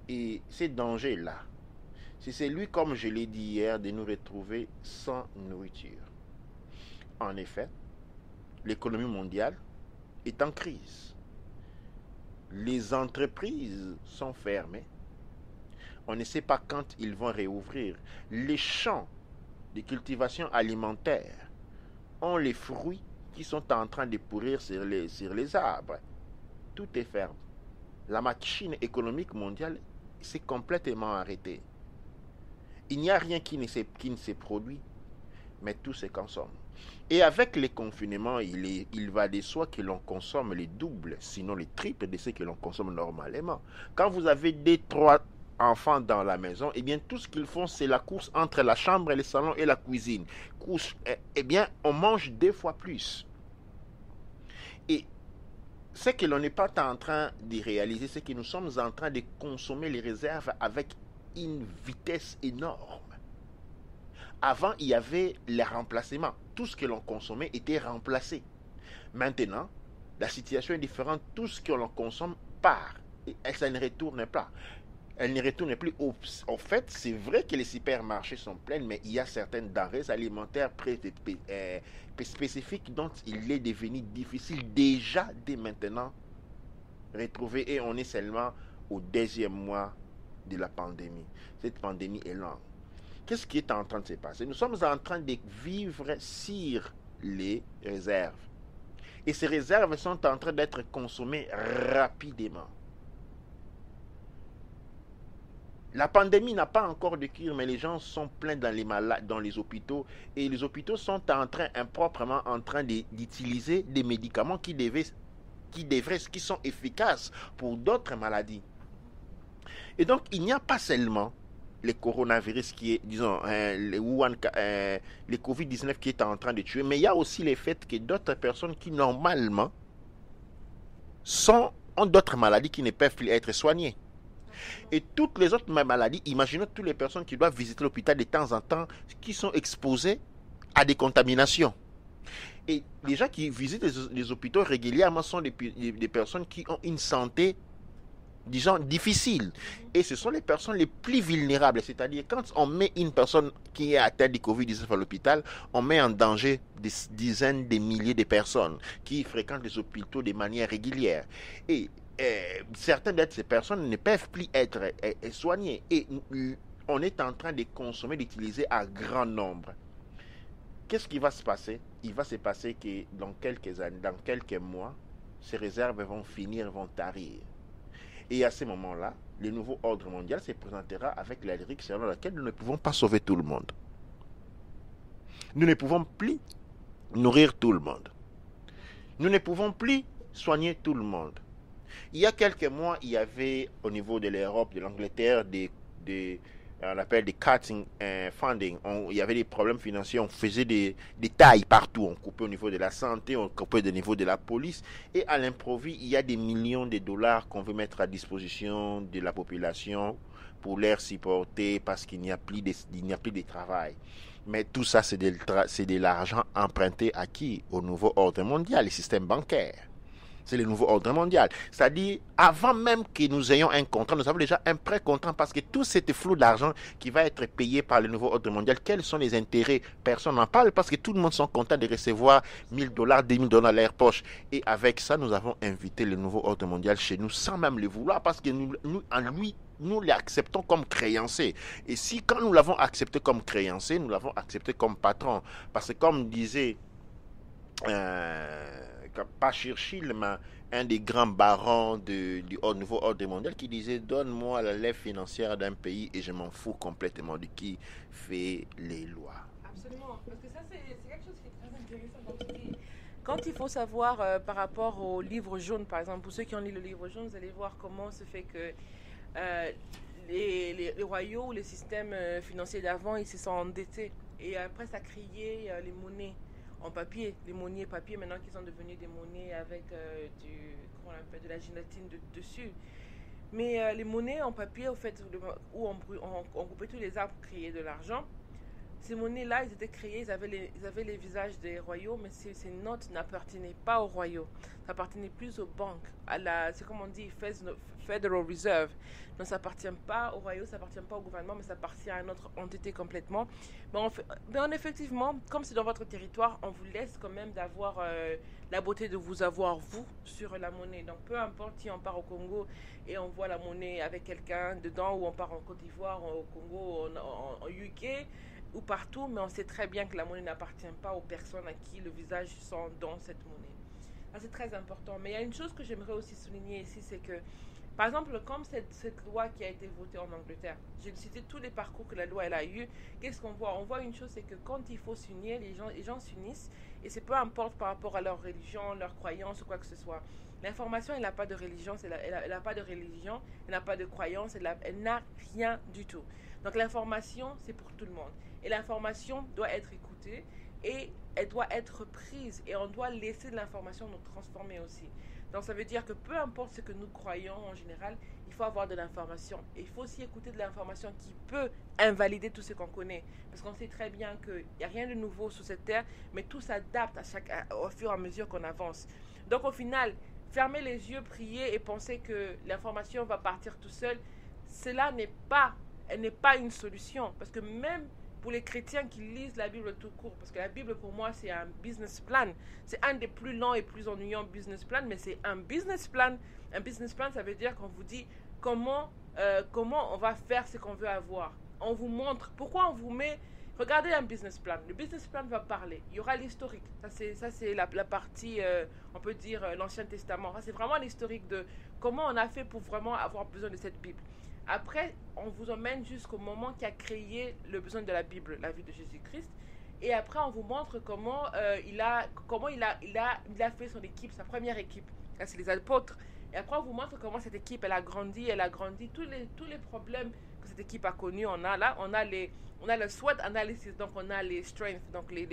Et ce danger-là, c'est celui, comme je l'ai dit hier, de nous retrouver sans nourriture. En effet, l'économie mondiale est en crise. Les entreprises sont fermées. On ne sait pas quand ils vont réouvrir. Les champs de cultivation alimentaire ont les fruits qui sont en train de pourrir sur les arbres. Tout est ferme. La machine économique mondiale s'est complètement arrêtée. Il n'y a rien qui ne se produit, mais tout se consomme. Et avec les confinements, il va de soi que l'on consomme les doubles, sinon les triples de ce que l'on consomme normalement. Quand vous avez 2-3 enfants dans la maison, eh bien tout ce qu'ils font, c'est la course entre la chambre et le salon et la cuisine. Eh bien, on mange 2 fois plus. Et ce que l'on n'est pas en train de réaliser, c'est que nous sommes en train de consommer les réserves avec une vitesse énorme. Avant, il y avait les remplacements. Tout ce que l'on consommait était remplacé. Maintenant, la situation est différente. Tout ce que l'on consomme part. Et ça ne retourne pas. Elle ne retourne plus. En fait, c'est vrai que les supermarchés sont pleins, mais il y a certaines denrées alimentaires spécifiques dont il est devenu difficile déjà dès maintenant retrouver. Et on est seulement au 2e mois de la pandémie. Cette pandémie est longue. Qu'est-ce qui est en train de se passer? Nous sommes en train de vivre sur les réserves. Et ces réserves sont en train d'être consommées rapidement. La pandémie n'a pas encore de cure, mais les gens sont pleins dans les hôpitaux. Et les hôpitaux sont improprement en train d'utiliser des médicaments qui sont efficaces pour d'autres maladies. Et donc, il n'y a pas seulement le coronavirus qui est, disons, le Covid-19 qui est en train de tuer, mais il y a aussi le fait que d'autres personnes qui, normalement, ont d'autres maladies qui ne peuvent plus être soignées. Et toutes les autres maladies, imaginons toutes les personnes qui doivent visiter l'hôpital de temps en temps, qui sont exposées à des contaminations. Et les gens qui visitent les hôpitaux régulièrement sont des personnes qui ont une santé, disons, difficile. Et ce sont les personnes les plus vulnérables. C'est-à-dire, quand on met une personne qui est atteinte du Covid-19 à l'hôpital, on met en danger des dizaines de milliers de personnes qui fréquentent les hôpitaux de manière régulière. Et certaines de ces personnes ne peuvent plus être soignées. Et on est en train de consommer, d'utiliser à grand nombre. Qu'est-ce qui va se passer? Il va se passer que dans quelques années, dans quelques mois, ces réserves vont tarir. Et à ce moment-là, le nouveau ordre mondial se présentera avec la lyrique selon laquelle nous ne pouvons pas sauver tout le monde. Nous ne pouvons plus nourrir tout le monde. Nous ne pouvons plus soigner tout le monde. Il y a quelques mois, il y avait au niveau de l'Europe, de l'Angleterre, des on appelle des cutting funding. Il y avait des problèmes financiers, on faisait des tailles partout. On coupait au niveau de la santé, on coupait au niveau de la police. Et à l'improviste, il y a des millions de dollars qu'on veut mettre à disposition de la population pour les supporter parce qu'il n'y a plus de travail. Mais tout ça, c'est de l'argent emprunté à qui? Au nouveau ordre mondial, le système bancaire. C'est le nouveau ordre mondial. C'est-à-dire, avant même que nous ayons un contrat, nous avons déjà un pré-contrat parce que tout cet flot d'argent qui va être payé par le nouveau ordre mondial, quels sont les intérêts? Personne n'en parle parce que tout le monde sont contents de recevoir $1,000, $2,000 dans leur poche. Et avec ça, nous avons invité le nouveau ordre mondial chez nous sans même le vouloir parce que nous l'acceptons comme créancier. Et si quand nous l'avons accepté comme créancier, nous l'avons accepté comme patron. Parce que comme disait pas Churchill, mais un des grands barons du nouveau ordre mondial qui disait: donne-moi la lèvre financière d'un pays et je m'en fous complètement de qui fait les lois. Absolument, parce que ça c'est quelque chose qui est très intéressant quand tu dis. Quand il faut savoir par rapport au livre jaune, par exemple, pour ceux qui ont lu le livre jaune, vous allez voir comment se fait que les royaumes ou les systèmes financiers d'avant, ils se sont endettés. Et après, ça a créé les monnaies en papier, les monnaies papier maintenant qui sont devenues des monnaies avec de la gélatine dessus. Mais les monnaies en papier, au fait, où on coupait tous les arbres pour créer de l'argent, ces monnaies-là, ils étaient créées, ils avaient les visages des royaumes, mais ces notes n'appartenaient pas aux royaumes. Ça appartenait plus aux banques, c'est comme on dit, Federal Reserve. Donc ça appartient pas au royaume, ça appartient pas au gouvernement, mais ça appartient à une autre entité complètement. Mais effectivement, comme c'est dans votre territoire, on vous laisse quand même d'avoir la beauté de vous avoir, vous, sur la monnaie. Donc peu importe si on part au Congo et on voit la monnaie avec quelqu'un dedans, ou on part en Côte d'Ivoire, au Congo, en UK, ou partout, mais on sait très bien que la monnaie n'appartient pas aux personnes à qui le visage sont dans cette monnaie. Ça, c'est très important. Mais il y a une chose que j'aimerais aussi souligner ici, c'est que, par exemple, comme cette loi qui a été votée en Angleterre, j'ai cité tous les parcours que la loi elle a eu. Qu'est-ce qu'on voit? On voit une chose, c'est que quand il faut s'unir, les gens s'unissent, et c'est peu importe par rapport à leur religion, leur croyance ou quoi que ce soit. L'information, elle n'a pas de religion, elle n'a pas de religion, elle n'a pas de croyance, elle n'a rien du tout. Donc l'information, c'est pour tout le monde. Et l'information doit être écoutée et elle doit être prise. Et on doit laisser l'information nous transformer aussi. Donc ça veut dire que peu importe ce que nous croyons en général, il faut avoir de l'information. Et il faut aussi écouter de l'information qui peut invalider tout ce qu'on connaît. Parce qu'on sait très bien qu'il n'y a rien de nouveau sur cette terre, mais tout s'adapte au fur et à mesure qu'on avance. Donc au final, fermer les yeux, prier et penser que l'information va partir tout seul, cela n'est pas une solution. Parce que même pour les chrétiens qui lisent la Bible tout court, parce que la Bible pour moi c'est un business plan, c'est un des plus longs et plus ennuyants business plans, mais c'est un business plan. Un business plan, ça veut dire qu'on vous dit comment on va faire ce qu'on veut avoir. On vous montre pourquoi on vous met. Regardez un business plan. Le business plan va parler. Il y aura l'historique. Ça c'est la partie, on peut dire, l'Ancien Testament. Ça c'est vraiment l'historique de comment on a fait pour vraiment avoir besoin de cette Bible. Après, on vous emmène jusqu'au moment qui a créé le besoin de la Bible, la vie de Jésus-Christ. Et après, on vous montre comment il a fait son équipe, sa première équipe. Là, c'est les apôtres. Et après, on vous montre comment cette équipe, elle a grandi. Tous les problèmes que cette équipe a connus, on a le SWOT analysis, donc on a les strengths, donc les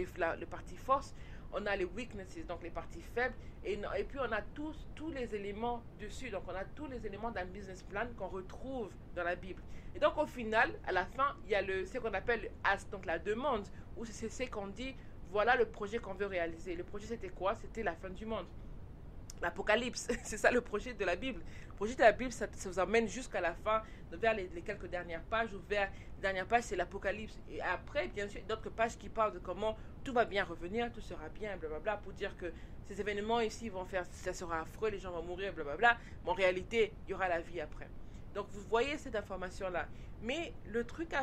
parties forces. On a les weaknesses, donc les parties faibles, et puis on a tous les éléments dessus. Donc on a tous les éléments d'un business plan qu'on retrouve dans la Bible. Et donc au final, à la fin, il y a ce qu'on appelle le ask, donc la demande, où c'est ce qu'on dit, voilà le projet qu'on veut réaliser. Le projet c'était quoi? C'était la fin du monde. L'Apocalypse, c'est ça le projet de la Bible. Le projet de la Bible, ça vous amène jusqu'à la fin, vers les quelques dernières pages, ou vers les dernières pages, c'est l'Apocalypse. Et après, bien sûr, d'autres pages qui parlent de comment tout va bien revenir, tout sera bien, blablabla, pour dire que ces événements ici vont faire, ça sera affreux, les gens vont mourir, blablabla. Mais en réalité, il y aura la vie après. Donc, vous voyez cette information-là. Mais le truc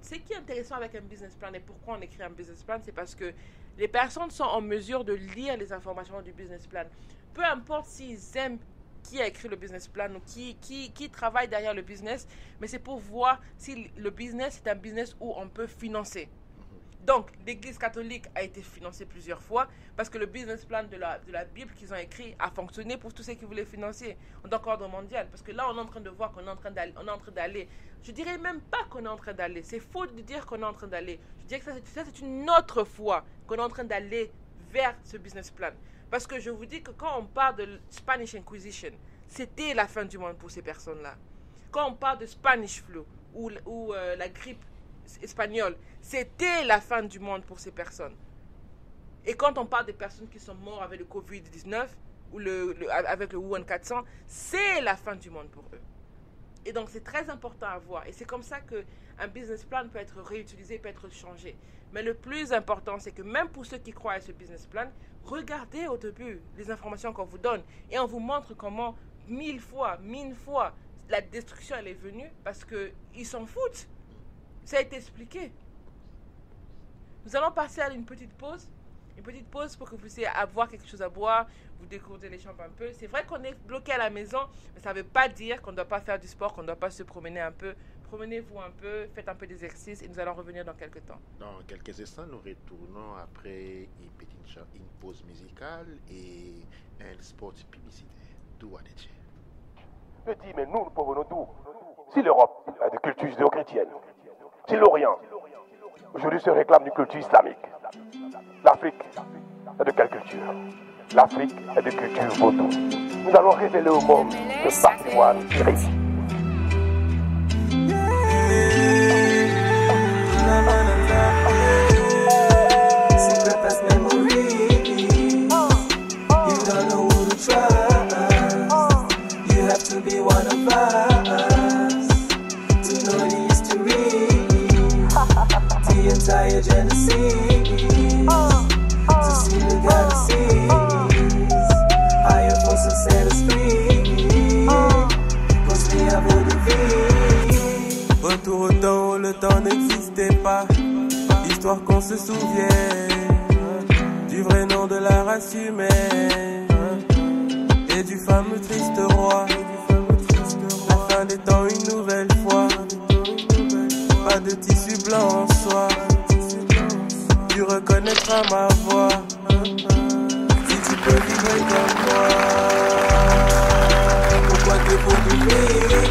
ce qui est intéressant avec un business plan et pourquoi on écrit un business plan, c'est parce que les personnes sont en mesure de lire les informations du business plan. Peu importe s'ils aiment qui a écrit le business plan ou qui travaille derrière le business, mais c'est pour voir si le business est un business où on peut financer. Donc, l'Église catholique a été financée plusieurs fois parce que le business plan de la Bible qu'ils ont écrit a fonctionné pour tous ceux qui voulaient financer en tant qu'ordre mondial. Parce que là, on est en train de voir qu'on est en train d'aller. Je dirais même pas qu'on est en train d'aller. C'est faux de dire qu'on est en train d'aller. Je dirais que ça c'est une autre fois qu'on est en train d'aller vers ce business plan. Parce que je vous dis que quand on parle de Spanish Inquisition, c'était la fin du monde pour ces personnes-là. Quand on parle de Spanish flu ou la grippe espagnole, c'était la fin du monde pour ces personnes. Et quand on parle des personnes qui sont mortes avec le Covid-19 ou avec le Wuhan 400, c'est la fin du monde pour eux. Et donc c'est très important à voir. Et c'est comme ça qu'un business plan peut être réutilisé, peut être changé. Mais le plus important, c'est que même pour ceux qui croient à ce business plan, regardez au début les informations qu'on vous donne. Et on vous montre comment 1000 fois, la destruction elle est venue parce qu'ils s'en foutent. Ça a été expliqué. Nous allons passer à une petite pause. Une petite pause pour que vous puissiez avoir quelque chose à boire, vous découvrir les chambres un peu. C'est vrai qu'on est bloqué à la maison, mais ça ne veut pas dire qu'on ne doit pas faire du sport, qu'on ne doit pas se promener un peu. Promenez-vous un peu, faites un peu d'exercice et nous allons revenir dans quelques temps. Dans quelques instants, nous retournons après une pause musicale et un spot publicitaire. D'où à Détché. Je dis, mais nous provenons d'où? Si l'Europe a des cultures judéo-chrétiennes, si l'Orient aujourd'hui se réclame d'une culture islamique, l'Afrique est de quelle culture? L'Afrique est de culture vaudou. Nous allons révéler au monde ce patrimoine riche. Entire Genesis to see the galaxies, higher force and set us free, cause we have all the vie. Retour au temps où le temps n'existait pas, histoire qu'on se souvienne du vrai nom de la race humaine et du fameux triste roi. La fin des temps une nouvelle fois, pas de tissu blanc en soie, tu reconnaîtras ma voix, si tu peux vivre comme moi. Pourquoi t'es pour vivre?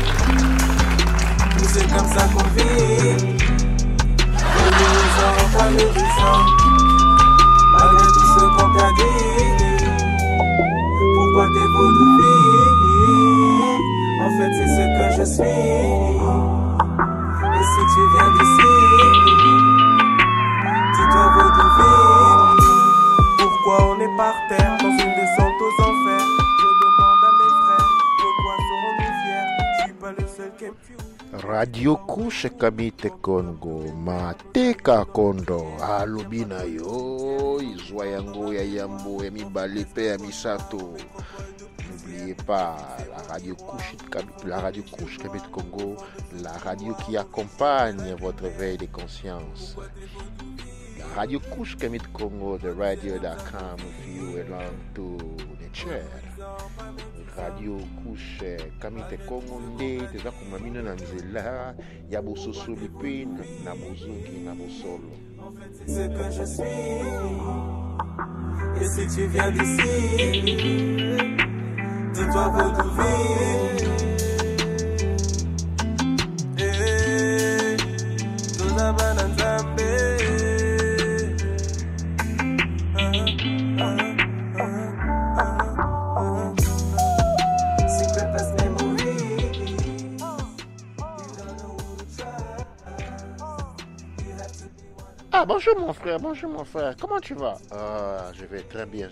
Nous c'est comme ça qu'on vit, valorisant, valorisant, malgré tout ce qu'on t'a dit. Pourquoi t'es pour vivre? En fait c'est ce que je suis. Et si tu viens d'ici, dis-toi votre vie. Pourquoi on est par terre dans une descente aux enfers? Je demande à mes frères, pourquoi serons-nous fiers? Je suis pas le seul qui aime. Radio Couche Kamite Congo Mateka Kondo Alubina yo Izwa yango ya yambo ya mibale pe ya misato. N'oubliez pas la radio Couche Kamite Congo, la radio qui accompagne votre veille de conscience. La radio Couche Kamite Congo, the radio that comes with you along to the chair. Radio Couche Kamite Congo nde teza kumamino na nzela ya bososo lipe na bozongi na bosolo. C'est ce que je suis. Et si tu viens d'ici, dis-toi votre vie. Toza bana nzambe. Ah, bonjour mon frère, comment tu vas? Je vais très bien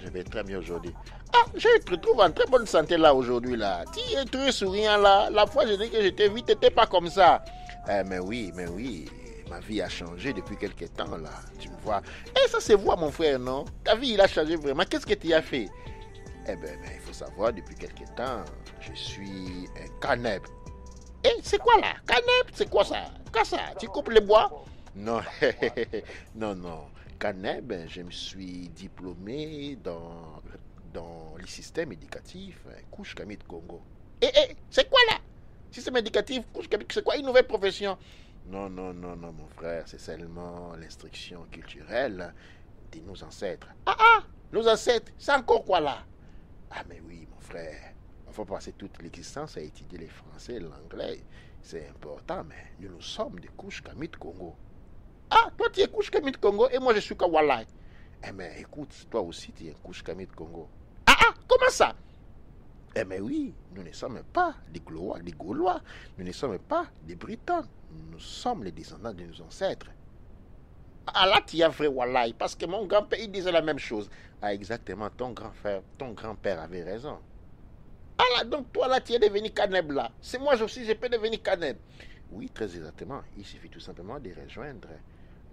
aujourd'hui. Ah, je te trouve en très bonne santé là aujourd'hui là. Tu es très souriant là. La fois je dis que je t'ai vu, t'étais pas comme ça. Mais oui, ma vie a changé depuis quelques temps là. Tu me vois. Et ça se voit mon frère, non? Ta vie il a changé vraiment. Qu'est-ce que tu as fait? Eh ben, il faut savoir, depuis quelques temps, je suis un canep. Et c'est quoi là? Canep, c'est quoi ça? Qu'est-ce ça? Tu coupes les bois? Non, non. Caneb, je me suis diplômé dans le système éducatif Couche Kamite Congo. C'est quoi là? Système éducatif Couche Kamite, c'est quoi une nouvelle profession? Non, non, non, non, mon frère, c'est seulement l'instruction culturelle de nos ancêtres. Nos ancêtres, c'est encore quoi là? Ah, mais oui, mon frère, on va passer toute l'existence à étudier les français et l'anglais. C'est important, mais nous sommes des couches Kamit Congo. Ah, toi tu es couche Kamit Congo et moi je suis Kawalai. Eh mais écoute, toi aussi tu es couche Kamit Congo. Comment ça? Eh mais oui, nous ne sommes pas des Gaulois, nous ne sommes pas des Britons, nous sommes les descendants de nos ancêtres. Ah là tu es vrai Walai, parce que mon grand-père il disait la même chose. Ah exactement, ton grand-père avait raison. Ah là, donc toi là tu es devenu Caneb là. C'est moi aussi je peux devenir Caneb. Oui, très exactement. Il suffit tout simplement de rejoindre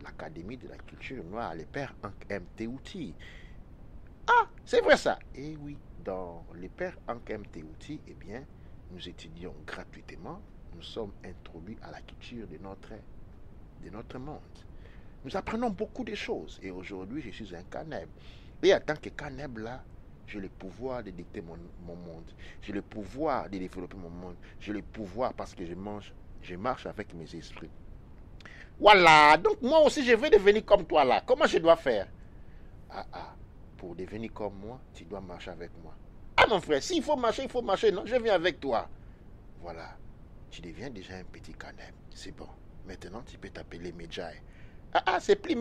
l'Académie de la culture noire, les pères MTouti. Ah, c'est vrai ça. Eh oui, dans les pères MTouti, eh bien, nous étudions gratuitement. Nous sommes introduits à la culture de notre monde. Nous apprenons beaucoup de choses. Et aujourd'hui, je suis un Caneb. Et en tant que Caneb là, j'ai le pouvoir de dicter mon monde. J'ai le pouvoir de développer mon monde. J'ai le pouvoir parce que je marche avec mes esprits. Voilà, donc moi aussi je vais devenir comme toi là. Comment je dois faire? Pour devenir comme moi, tu dois marcher avec moi. Ah mon frère, s'il faut marcher, non, je viens avec toi. Voilà, tu deviens déjà un petit Caneb. C'est bon, maintenant tu peux t'appeler Medjay. C'est plus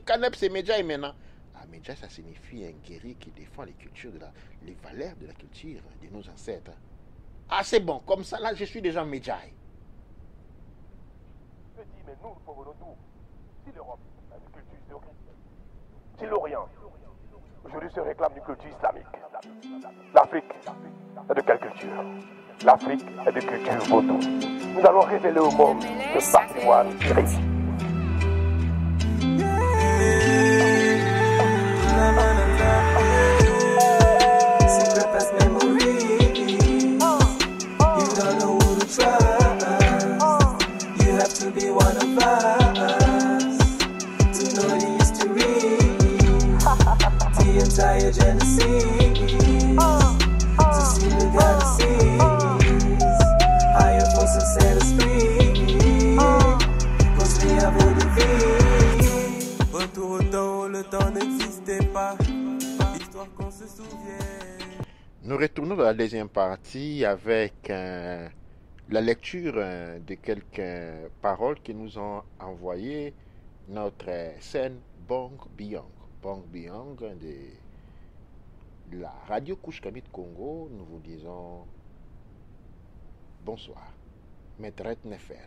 Caneb, c'est Medjay maintenant. Medjay, ça signifie un guerrier qui défend les cultures, les valeurs de la culture de nos ancêtres. Ah c'est bon, comme ça là je suis déjà Medjay. Mais nous provenons d'où? Si l'Europe a une culture judéo-chrétienne, si l'Orient aujourd'hui se réclame d'une culture islamique, l'Afrique est de quelle culture? L'Afrique est de culture vaudou. Nous allons révéler au monde ce patrimoine riche. Entire Genesis to see the galaxies, higher force and set us free, cause we have all the vie. Retour au temps où le temps n'existait pas, histoire qu'on se souvienne. Nous retournons dans la deuxième partie avec la lecture de quelques paroles que nous ont envoyées notre scène Bong Biong. Bong Biong de la radio Couche Kamit Congo, nous vous disons bonsoir. Maître Nefer.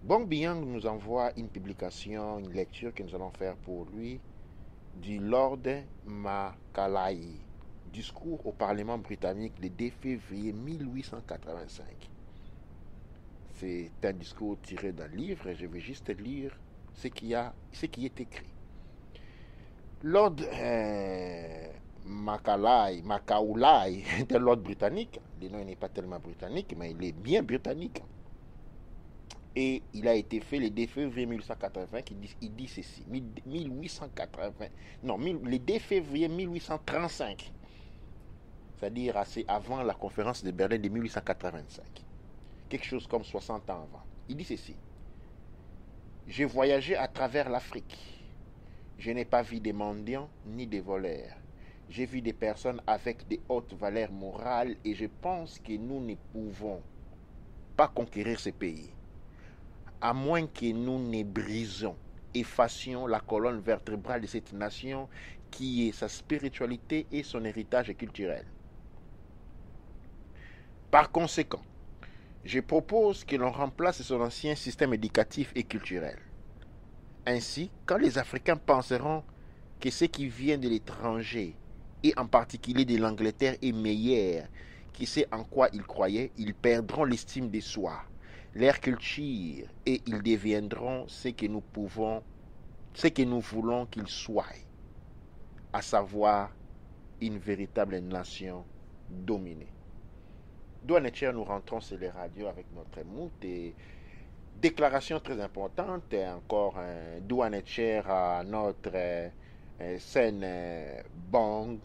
Bong Biong nous envoie une publication, une lecture que nous allons faire pour lui du Lord Macaulay, discours au Parlement britannique le 2 février 1885. C'est un discours tiré d'un livre et je vais juste lire ce qui est écrit. Lord Macaulay était Lord britannique. Le nom n'est pas tellement britannique, mais il est bien britannique. Et il a été fait le 2 février 1880. Il dit ceci. 1880. Non, le 2 février 1835. C'est-à-dire assez avant la conférence de Berlin de 1885. Quelque chose comme 60 ans avant. Il dit ceci. J'ai voyagé à travers l'Afrique. Je n'ai pas vu des mendiants ni des voleurs. J'ai vu des personnes avec de hautes valeurs morales et je pense que nous ne pouvons pas conquérir ce pays, à moins que nous ne brisions et fassions la colonne vertébrale de cette nation qui est sa spiritualité et son héritage culturel. Par conséquent, je propose que l'on remplace son ancien système éducatif et culturel. Ainsi, quand les Africains penseront que ce qui vient de l'étranger, et en particulier de l'Angleterre, est meilleur que ce en quoi ils croyaient, ils perdront l'estime de soi, leur culture, et ils deviendront ce que nous voulons qu'ils soient, à savoir une véritable nation dominée. Douane-Cher, nous rentrons sur les radios avec notre mout et déclaration très importante, encore un Douane-Cher à notre scène Bong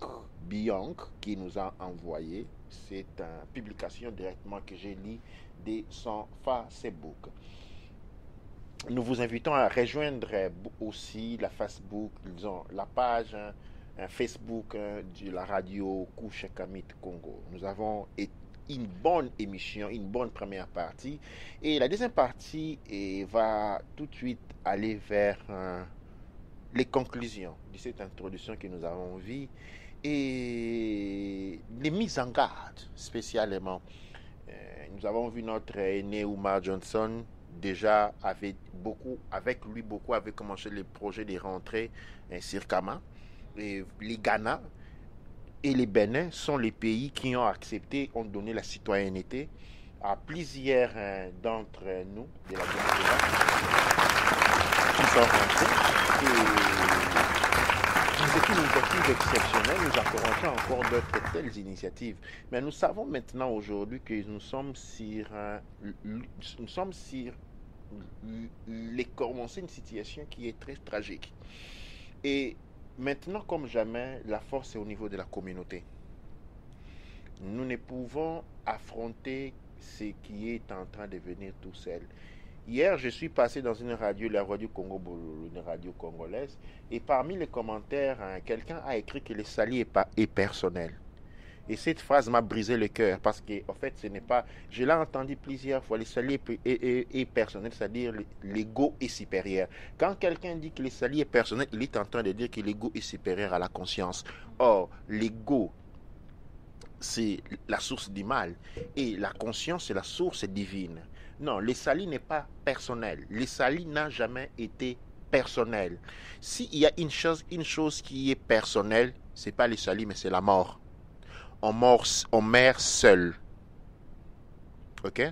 Biong qui nous a envoyé. C'est une publication directement que j'ai lue de son Facebook. nous vous invitons à rejoindre aussi la Facebook, disons, la page Facebook de la radio Couche Kamit Congo. Nous avons une bonne émission, une bonne première partie. Et la deuxième partie va tout de suite aller vers les conclusions de cette introduction que nous avons vue et les mises en garde spécialement. Nous avons vu notre aîné Oumar Johnson déjà avec lui beaucoup avait commencé les projets de rentrée sur Kama. Et les Ghana et les Bénin sont les pays qui ont accepté, ont donné la citoyenneté à plusieurs d'entre nous de la communauté qui sont rentrés. Et c'est une initiative exceptionnelle. Nous encourageons encore d'autres telles initiatives. Mais nous savons maintenant aujourd'hui que nous sommes sur les commencer une situation qui est très tragique. Et maintenant, comme jamais, la force est au niveau de la communauté. Nous ne pouvons affronter ce qui est en train de venir tout seul. Hier, je suis passé dans une radio, la radio Congo Bololo, une radio congolaise, et parmi les commentaires, quelqu'un a écrit que le sali est personnel. Et cette phrase m'a brisé le cœur parce que, en fait, ce n'est pas. Je l'ai entendu plusieurs fois. Le sali est personnel, c'est-à-dire l'ego est supérieur. Quand quelqu'un dit que le sali est personnel, il est en train de dire que l'ego est supérieur à la conscience. Or, l'ego, c'est la source du mal. Et la conscience, c'est la source divine. Non, le sali n'est pas personnel. Le sali n'a jamais été personnel. S'il y a une chose qui est personnelle, ce n'est pas le sali, mais c'est la mort. On meurt seul. Ok?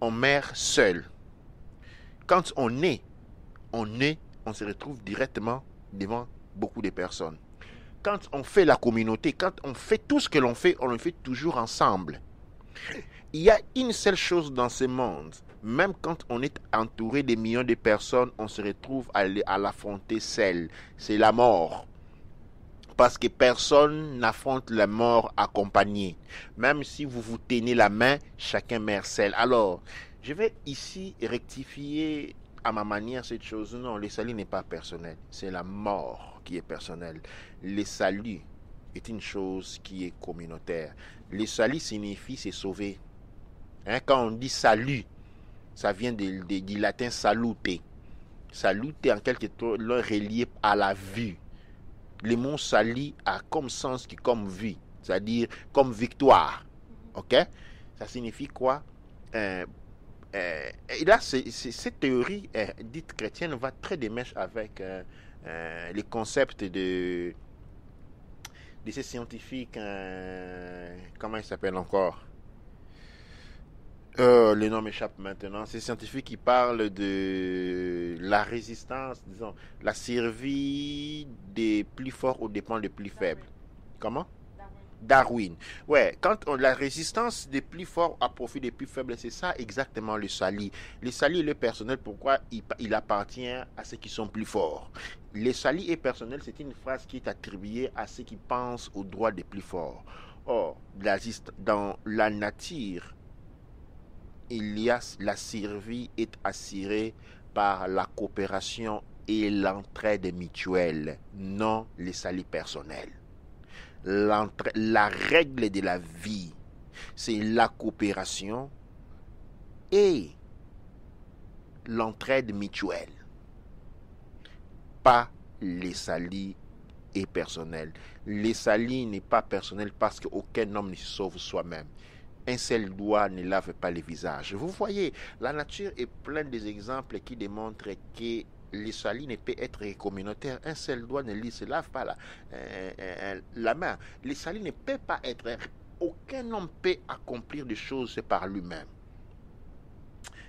On meurt seul. Quand on est, on se retrouve directement devant beaucoup de personnes. Quand on fait la communauté, quand on fait tout ce que l'on fait, on le fait toujours ensemble. Il y a une seule chose dans ce monde. Même quand on est entouré de millions de personnes, on se retrouve à l'affronter seul. C'est la mort. Parce que personne n'affronte la mort accompagné. Même si vous vous tenez la main, chacun meurt seul. Alors, je vais ici rectifier à ma manière cette chose. Non, le salut n'est pas personnel. C'est la mort qui est personnelle. Le salut est une chose qui est communautaire. Le salut signifie se sauver. Quand on dit salut, ça vient du latin salute. Salute en quelque sorte relié à la vue. Le mot sali a comme sens que comme vie, c'est-à-dire comme victoire. Ok? Ça signifie quoi? Et là, cette théorie dite chrétienne va très de mèche avec les concepts de ces scientifiques. Comment ils s'appellent encore? Le nom m'échappe maintenant. Ces scientifiques qui parlent de la résistance, disons, la survie des plus forts aux dépens des plus faibles. Comment? Darwin. Ouais, la résistance des plus forts à profit des plus faibles, c'est ça exactement le sali. Le sali est le personnel, pourquoi il appartient à ceux qui sont plus forts. Le sali est personnel, c'est une phrase qui est attribuée à ceux qui pensent aux droits des plus forts. Or, dans la nature, la survie est assurée par la coopération et l'entraide mutuelle, non le salut personnel. La règle de la vie, c'est la coopération et l'entraide mutuelle, pas le salut est personnel. Le salut n'est pas personnel parce qu'aucun homme ne se sauve soi-même. Un seul doigt ne lave pas le visage. Vous voyez, la nature est pleine d'exemples qui démontrent que le salut ne peut être communautaire. Un seul doigt ne se lave pas la main. Le salut ne peut pas être... Aucun homme peut accomplir des choses par lui-même.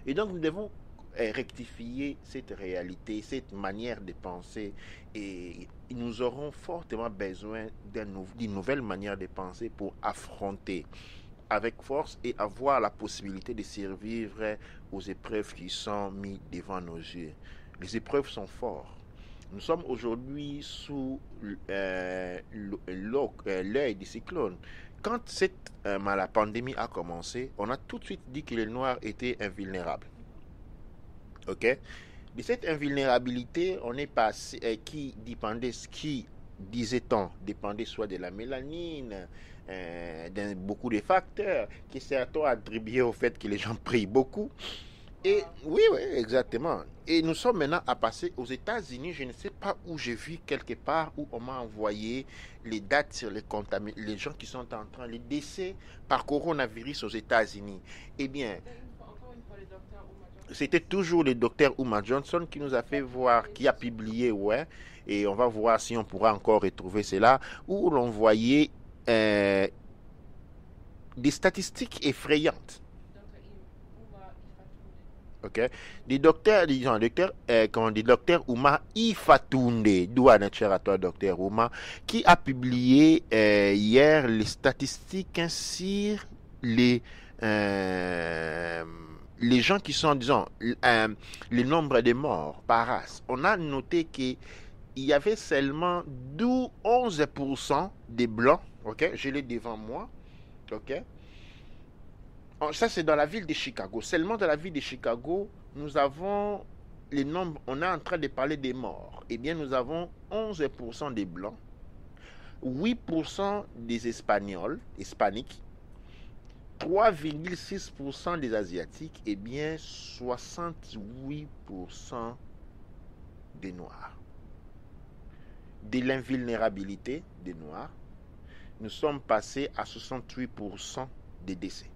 Et donc nous devons rectifier cette réalité, cette manière de penser, et nous aurons fortement besoin d'une nouvelle manière de penser pour affronter avec force et avoir la possibilité de survivre aux épreuves qui sont mises devant nos yeux. Les épreuves sont fortes. Nous sommes aujourd'hui sous l'œil du cyclone. Quand la pandémie a commencé, on a tout de suite dit que les Noirs étaient invulnérables. Ok? De cette invulnérabilité, on est passé, qui disait-on, dépendait soit de la mélanine, beaucoup de facteurs, qui certains attribués au fait que les gens prient beaucoup. Et oui, oui, exactement. Et nous sommes maintenant à passer aux États-Unis. Je ne sais pas où j'ai vu quelque part où on m'a envoyé les dates sur les gens qui sont en train, les décès par coronavirus aux États-Unis. Eh bien, Encore une fois, le docteur Ouma Johnson. c'était toujours le docteur Ouma Johnson qui nous a fait voir, qui a publié, ouais, et on va voir si on pourra encore retrouver cela, où l'on voyait des statistiques effrayantes. Ok, des docteurs, disons, des docteurs Ouma Ifatunde, d'où à toi, docteur Ouma, qui a publié hier les statistiques sur les gens qui sont, disons, le nombre de morts par race. On a noté qu'il y avait seulement 11% des blancs, ok, je l'ai devant moi, ok. Ça, c'est dans la ville de Chicago. Seulement dans la ville de Chicago, nous avons les nombres. On est en train de parler des morts. Eh bien, nous avons 11% des Blancs, 8% des Hispaniques, 3,6% des Asiatiques, et bien 68% des Noirs. De l'invulnérabilité des Noirs, nous sommes passés à 68% des décès.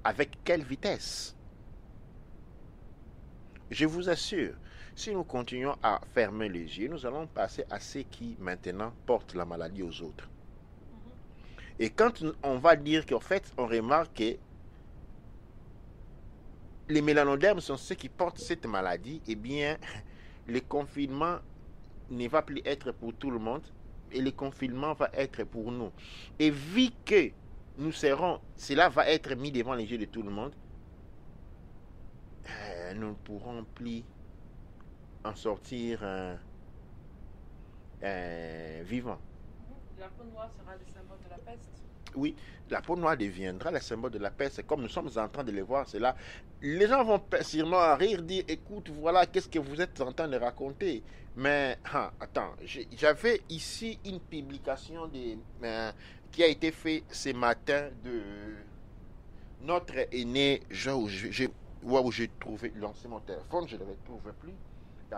Avec quelle vitesse? Je vous assure, si nous continuons à fermer les yeux, nous allons passer à ceux qui maintenant portent la maladie aux autres. Et quand on va dire qu'en fait, on remarque que les mélanodermes sont ceux qui portent cette maladie, eh bien, le confinement ne va plus être pour tout le monde et le confinement va être pour nous. Et vu que cela va être mis devant les yeux de tout le monde, nous ne pourrons plus en sortir vivant. La peau noire sera le symbole de la peste. Oui, la peau noire deviendra le symbole de la peste. Comme nous sommes en train de le voir, c'est là. Les gens vont sûrement rire, dire, écoute, voilà, qu'est-ce que vous êtes en train de raconter. Mais, attends, j'avais ici une publication qui a été faite ce matin de notre aîné où j'ai trouvé, lancé mon téléphone, je ne le retrouve plus.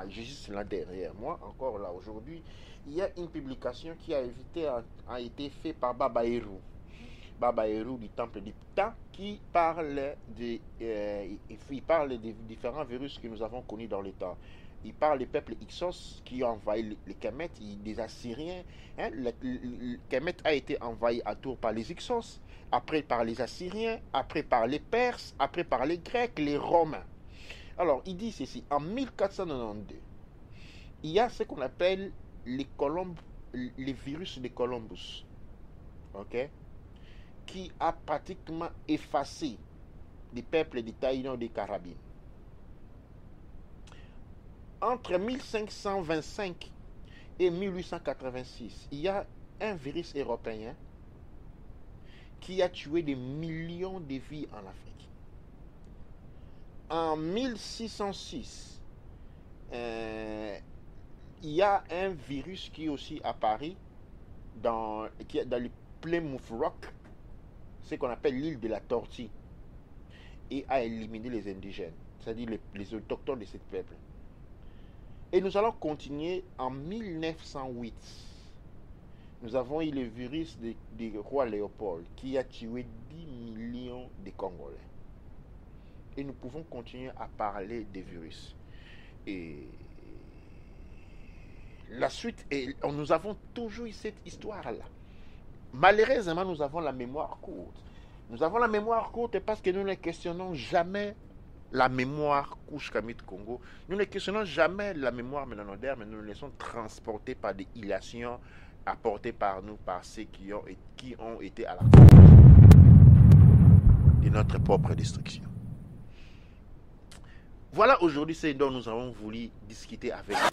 J'ai juste là derrière moi, encore là aujourd'hui. Il y a une publication qui a été faite par Baba Eru du temple d'Ipta, qui parle des différents virus que nous avons connus dans le temps. Il parle des peuples Ixos qui ont envahi les Kemet, des Assyriens. Le Kemet a été envahi à tour par les Ixos, après par les Assyriens, après par les Perses, après par les Grecs, les Romains. Alors, il dit ceci, en 1492, il y a ce qu'on appelle les virus de Columbus, ok, qui a pratiquement effacé les peuples des Taïnos des Carabines. Entre 1525 et 1886, il y a un virus européen qui a tué des millions de vies en Afrique. En 1606, il y a un virus qui est aussi apparu dans le Plymouth Rock, ce qu'on appelle l'île de la Tortue, et a éliminé les indigènes, c'est-à-dire les autochtones de ce peuple. Et nous allons continuer en 1908. Nous avons eu le virus du roi Léopold qui a tué 10 millions de Congolais. Et nous pouvons continuer à parler des virus. Et la suite, nous avons toujours eu cette histoire-là. Malheureusement, nous avons la mémoire courte. Nous avons la mémoire courte parce que nous ne questionnons jamais la mémoire Couche Kamit Congo. Nous ne questionnons jamais la mémoire mélanoderme, mais nous nous laissons transporter par des ilations apportées par nous, par ceux qui ont été à la cause de notre propre destruction. Voilà aujourd'hui ce dont nous avons voulu discuter avec vous.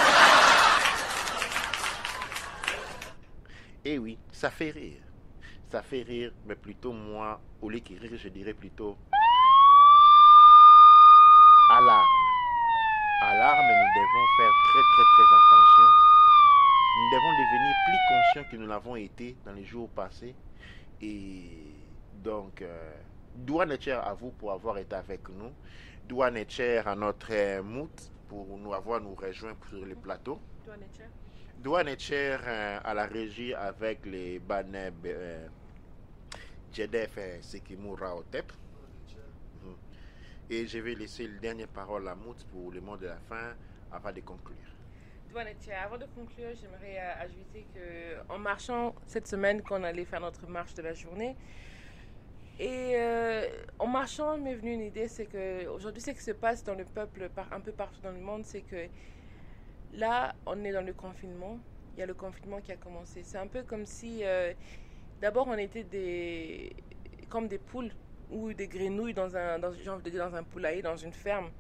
Et oui, ça fait rire. Ça fait rire, mais plutôt moi, au lieu de rire, je dirais plutôt... alarme. Alarme, nous devons faire très très très attention. Nous devons devenir plus conscients que nous l'avons été dans les jours passés. Et donc, douane et cher à vous pour avoir été avec nous. Douane et cher à notre Mout pour nous avoir nous rejoint sur le plateau. Douane et cher à la régie avec les Baneb Jedef Sekimura Otep. Et je vais laisser la dernière parole à Mout pour le mot de la fin avant de conclure. Avant de conclure, j'aimerais ajouter qu'en marchant cette semaine, qu'on allait faire notre marche de la journée, et en marchant, m'est venue une idée, c'est qu'aujourd'hui, ce qui se passe dans le peuple, un peu partout dans le monde, c'est que là, on est dans le confinement. Il y a le confinement qui a commencé. C'est un peu comme si, d'abord, on était comme des poules ou des grenouilles dans un poulailler, dans une ferme.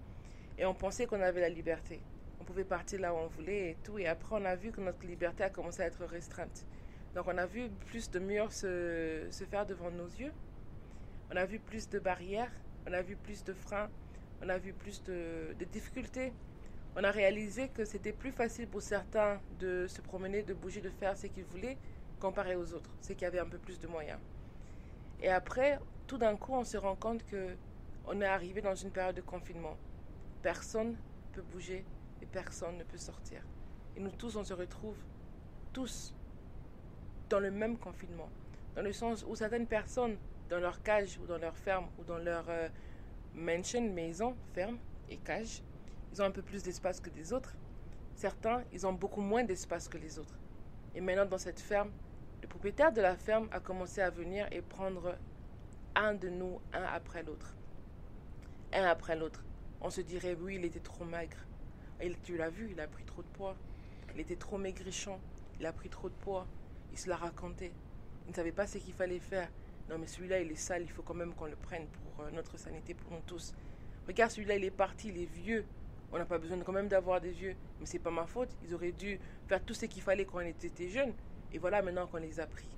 Et on pensait qu'on avait la liberté. On pouvait partir là où on voulait et tout. Et après, on a vu que notre liberté a commencé à être restreinte. Donc, on a vu plus de murs se faire devant nos yeux. On a vu plus de barrières. On a vu plus de freins. On a vu plus de difficultés. On a réalisé que c'était plus facile pour certains de se promener, de bouger, de faire ce qu'ils voulaient, comparé aux autres, ceux qui avaient un peu plus de moyens. Et après, tout d'un coup, on se rend compte qu'on est arrivé dans une période de confinement. Personne ne peut bouger et personne ne peut sortir. Et nous tous, on se retrouve tous dans le même confinement. Dans le sens où certaines personnes, dans leur cage ou dans leur ferme ou dans leur mansion, maison, ferme et cage, ils ont un peu plus d'espace que des autres. Certains, ils ont beaucoup moins d'espace que les autres. Et maintenant, dans cette ferme, le propriétaire de la ferme a commencé à venir et prendre un de nous, un après l'autre. Un après l'autre. On se dirait, oui, il était trop maigre. Et tu l'as vu, il a pris trop de poids. Il était trop maigrichon. Il a pris trop de poids. Il se l'a raconté. Il ne savait pas ce qu'il fallait faire. Non, mais celui-là, il est sale. Il faut quand même qu'on le prenne pour notre sanité, pour nous tous. Regarde, celui-là, il est parti, il est vieux. On n'a pas besoin quand même d'avoir des vieux. Mais c'est pas ma faute. Ils auraient dû faire tout ce qu'il fallait quand on était jeunes. Et voilà maintenant qu'on les a pris.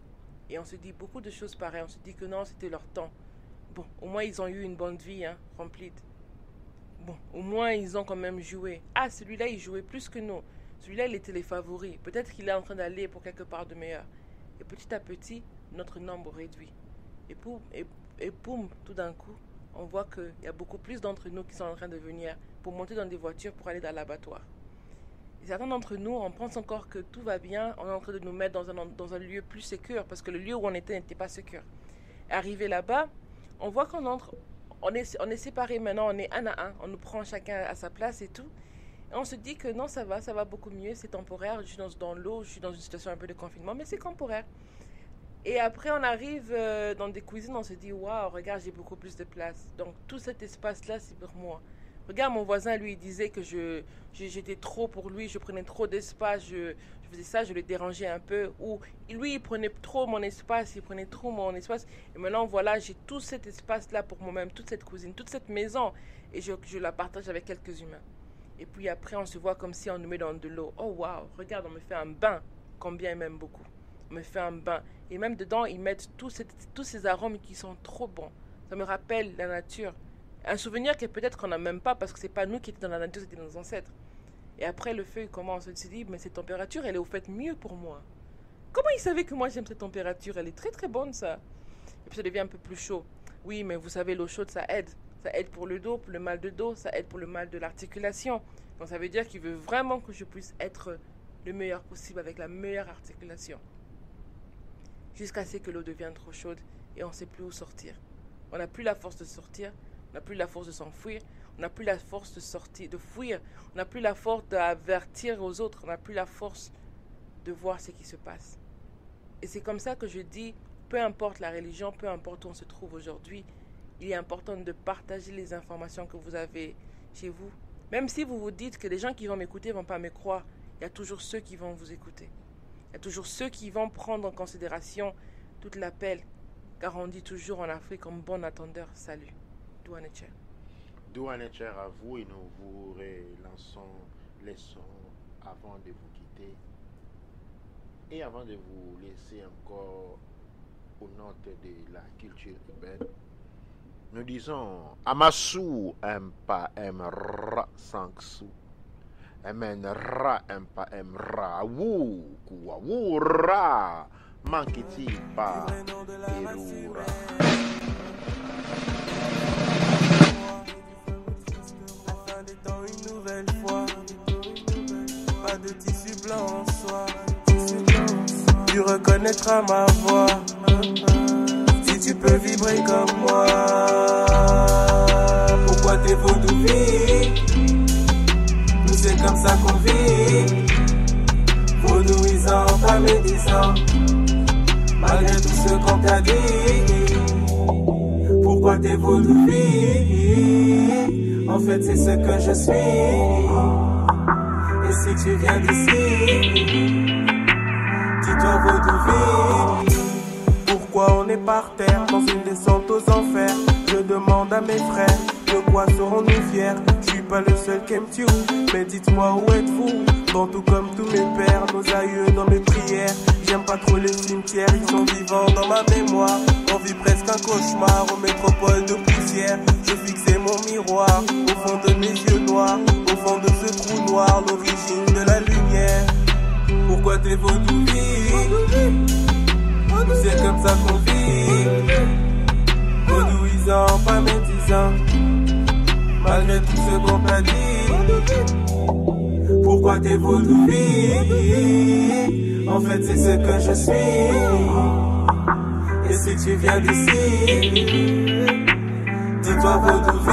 Et on se dit beaucoup de choses pareilles. On se dit que non, c'était leur temps. Bon, au moins, ils ont eu une bonne vie, remplie. Bon, au moins, ils ont quand même joué. Ah, celui-là, il jouait plus que nous. Celui-là, il était les favoris. Peut-être qu'il est en train d'aller pour quelque part de meilleur. Et petit à petit, notre nombre réduit. Et boum, tout d'un coup, on voit qu'il y a beaucoup plus d'entre nous qui sont en train de venir pour monter dans des voitures pour aller dans l'abattoir. Et certains d'entre nous, on pense encore que tout va bien. On est en train de nous mettre dans un lieu plus sécure parce que le lieu où on était n'était pas sécure. Arrivé là-bas, on voit qu'on entre... On est séparés maintenant, on est un à un. On nous prend chacun à sa place et tout. Et on se dit que non, ça va beaucoup mieux. C'est temporaire. Je suis dans l'eau, je suis dans une situation un peu de confinement, mais c'est temporaire. Et après, on arrive dans des cuisines, on se dit, waouh, regarde, j'ai beaucoup plus de place. Donc, tout cet espace-là, c'est pour moi. Regarde, mon voisin, lui, il disait que j'étais trop pour lui, je prenais trop d'espace, je faisais ça, je le dérangeais un peu. Ou lui, il prenait trop mon espace, Et maintenant, voilà, j'ai tout cet espace-là pour moi-même, toute cette cuisine, toute cette maison. Et je la partage avec quelques humains. Et puis après, on se voit comme si on nous met dans de l'eau. Oh, waouh, regarde, on me fait un bain, combien ils m'aiment beaucoup. On me fait un bain. Et même dedans, ils mettent tous ces arômes qui sont trop bons. Ça me rappelle la nature. Un souvenir que peut-être qu'on n'a même pas parce que c'est pas nous qui étions dans la nature, c'était nos ancêtres. Et après, le feu commence. On se dit, mais cette température, elle est au fait mieux pour moi. Comment ils savaient que moi j'aime cette température? Elle est très très bonne, ça. Et puis ça devient un peu plus chaud. Oui, mais vous savez, l'eau chaude, ça aide. Ça aide pour le dos, pour le mal de dos, ça aide pour le mal de l'articulation. Donc ça veut dire qu'il veut vraiment que je puisse être le meilleur possible avec la meilleure articulation. Jusqu'à ce que l'eau devienne trop chaude et on ne sait plus où sortir. On n'a plus la force de sortir, on n'a plus la force de s'enfuir, on n'a plus la force de sortir, de fuir, on n'a plus la force d'avertir aux autres, on n'a plus la force de voir ce qui se passe. Et c'est comme ça que je dis, peu importe la religion, peu importe où on se trouve aujourd'hui, il est important de partager les informations que vous avez chez vous. Même si vous vous dites que les gens qui vont m'écouter ne vont pas me croire, il y a toujours ceux qui vont vous écouter. Il y a toujours ceux qui vont prendre en considération tout l'appel, car on dit toujours en Afrique, comme bon attendeur, salut. Douane et cher. Douane et cher à vous et nous vous laissons avant de vous quitter et avant de vous laisser encore aux notes de la culture urbaine. Nous disons Amasu Mpa Mra Sangsu. Amen Ra Mpa Mra Wu Kuwa Wu Ra Mankiti Pa Erura. Une nouvelle fois, pas de tissu blanc en soi. Tu reconnaîtras ma voix si tu peux vibrer comme moi. Pourquoi t'es vaudou vie? Nous c'est comme ça qu'on vit. Vaudouisant, pas médisant, malgré tout ce qu'on t'a dit. Pourquoi t'es vaudou vie? En fait c'est ce que je suis. Et si tu viens d'ici, dis-toi vaudou vie. Pourquoi on est par terre dans une descente aux enfers? Je demande à mes frères, de quoi serons-nous fiers? Je suis pas le seul qui aime Dieu, mais dites-moi où êtes-vous? Bon, tout comme tous mes pères, nos aïeux dans mes prières. J'aime pas trop les cimetières, ils sont vivants dans ma mémoire. On vit presque un cauchemar aux métropoles de poussière. Je fixais mon miroir au fond de mes yeux noirs, au fond de ce trou noir, l'origine de la lumière. Pourquoi t'es vaudou vie? C'est comme ça qu'on vit. Vaudouisant, pas médisant, malgré tout ce qu'on t'a dit. Pourquoi t'es vaudou vie? En fait c'est ce que je suis. Et si tu viens d'ici, dis-toi vaudou vie.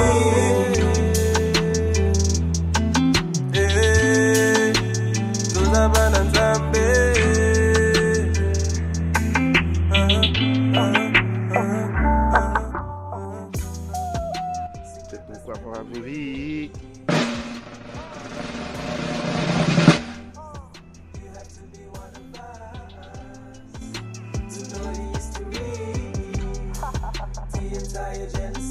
Toda bananzambe. C'est pourquoi pour la vie. The entire generation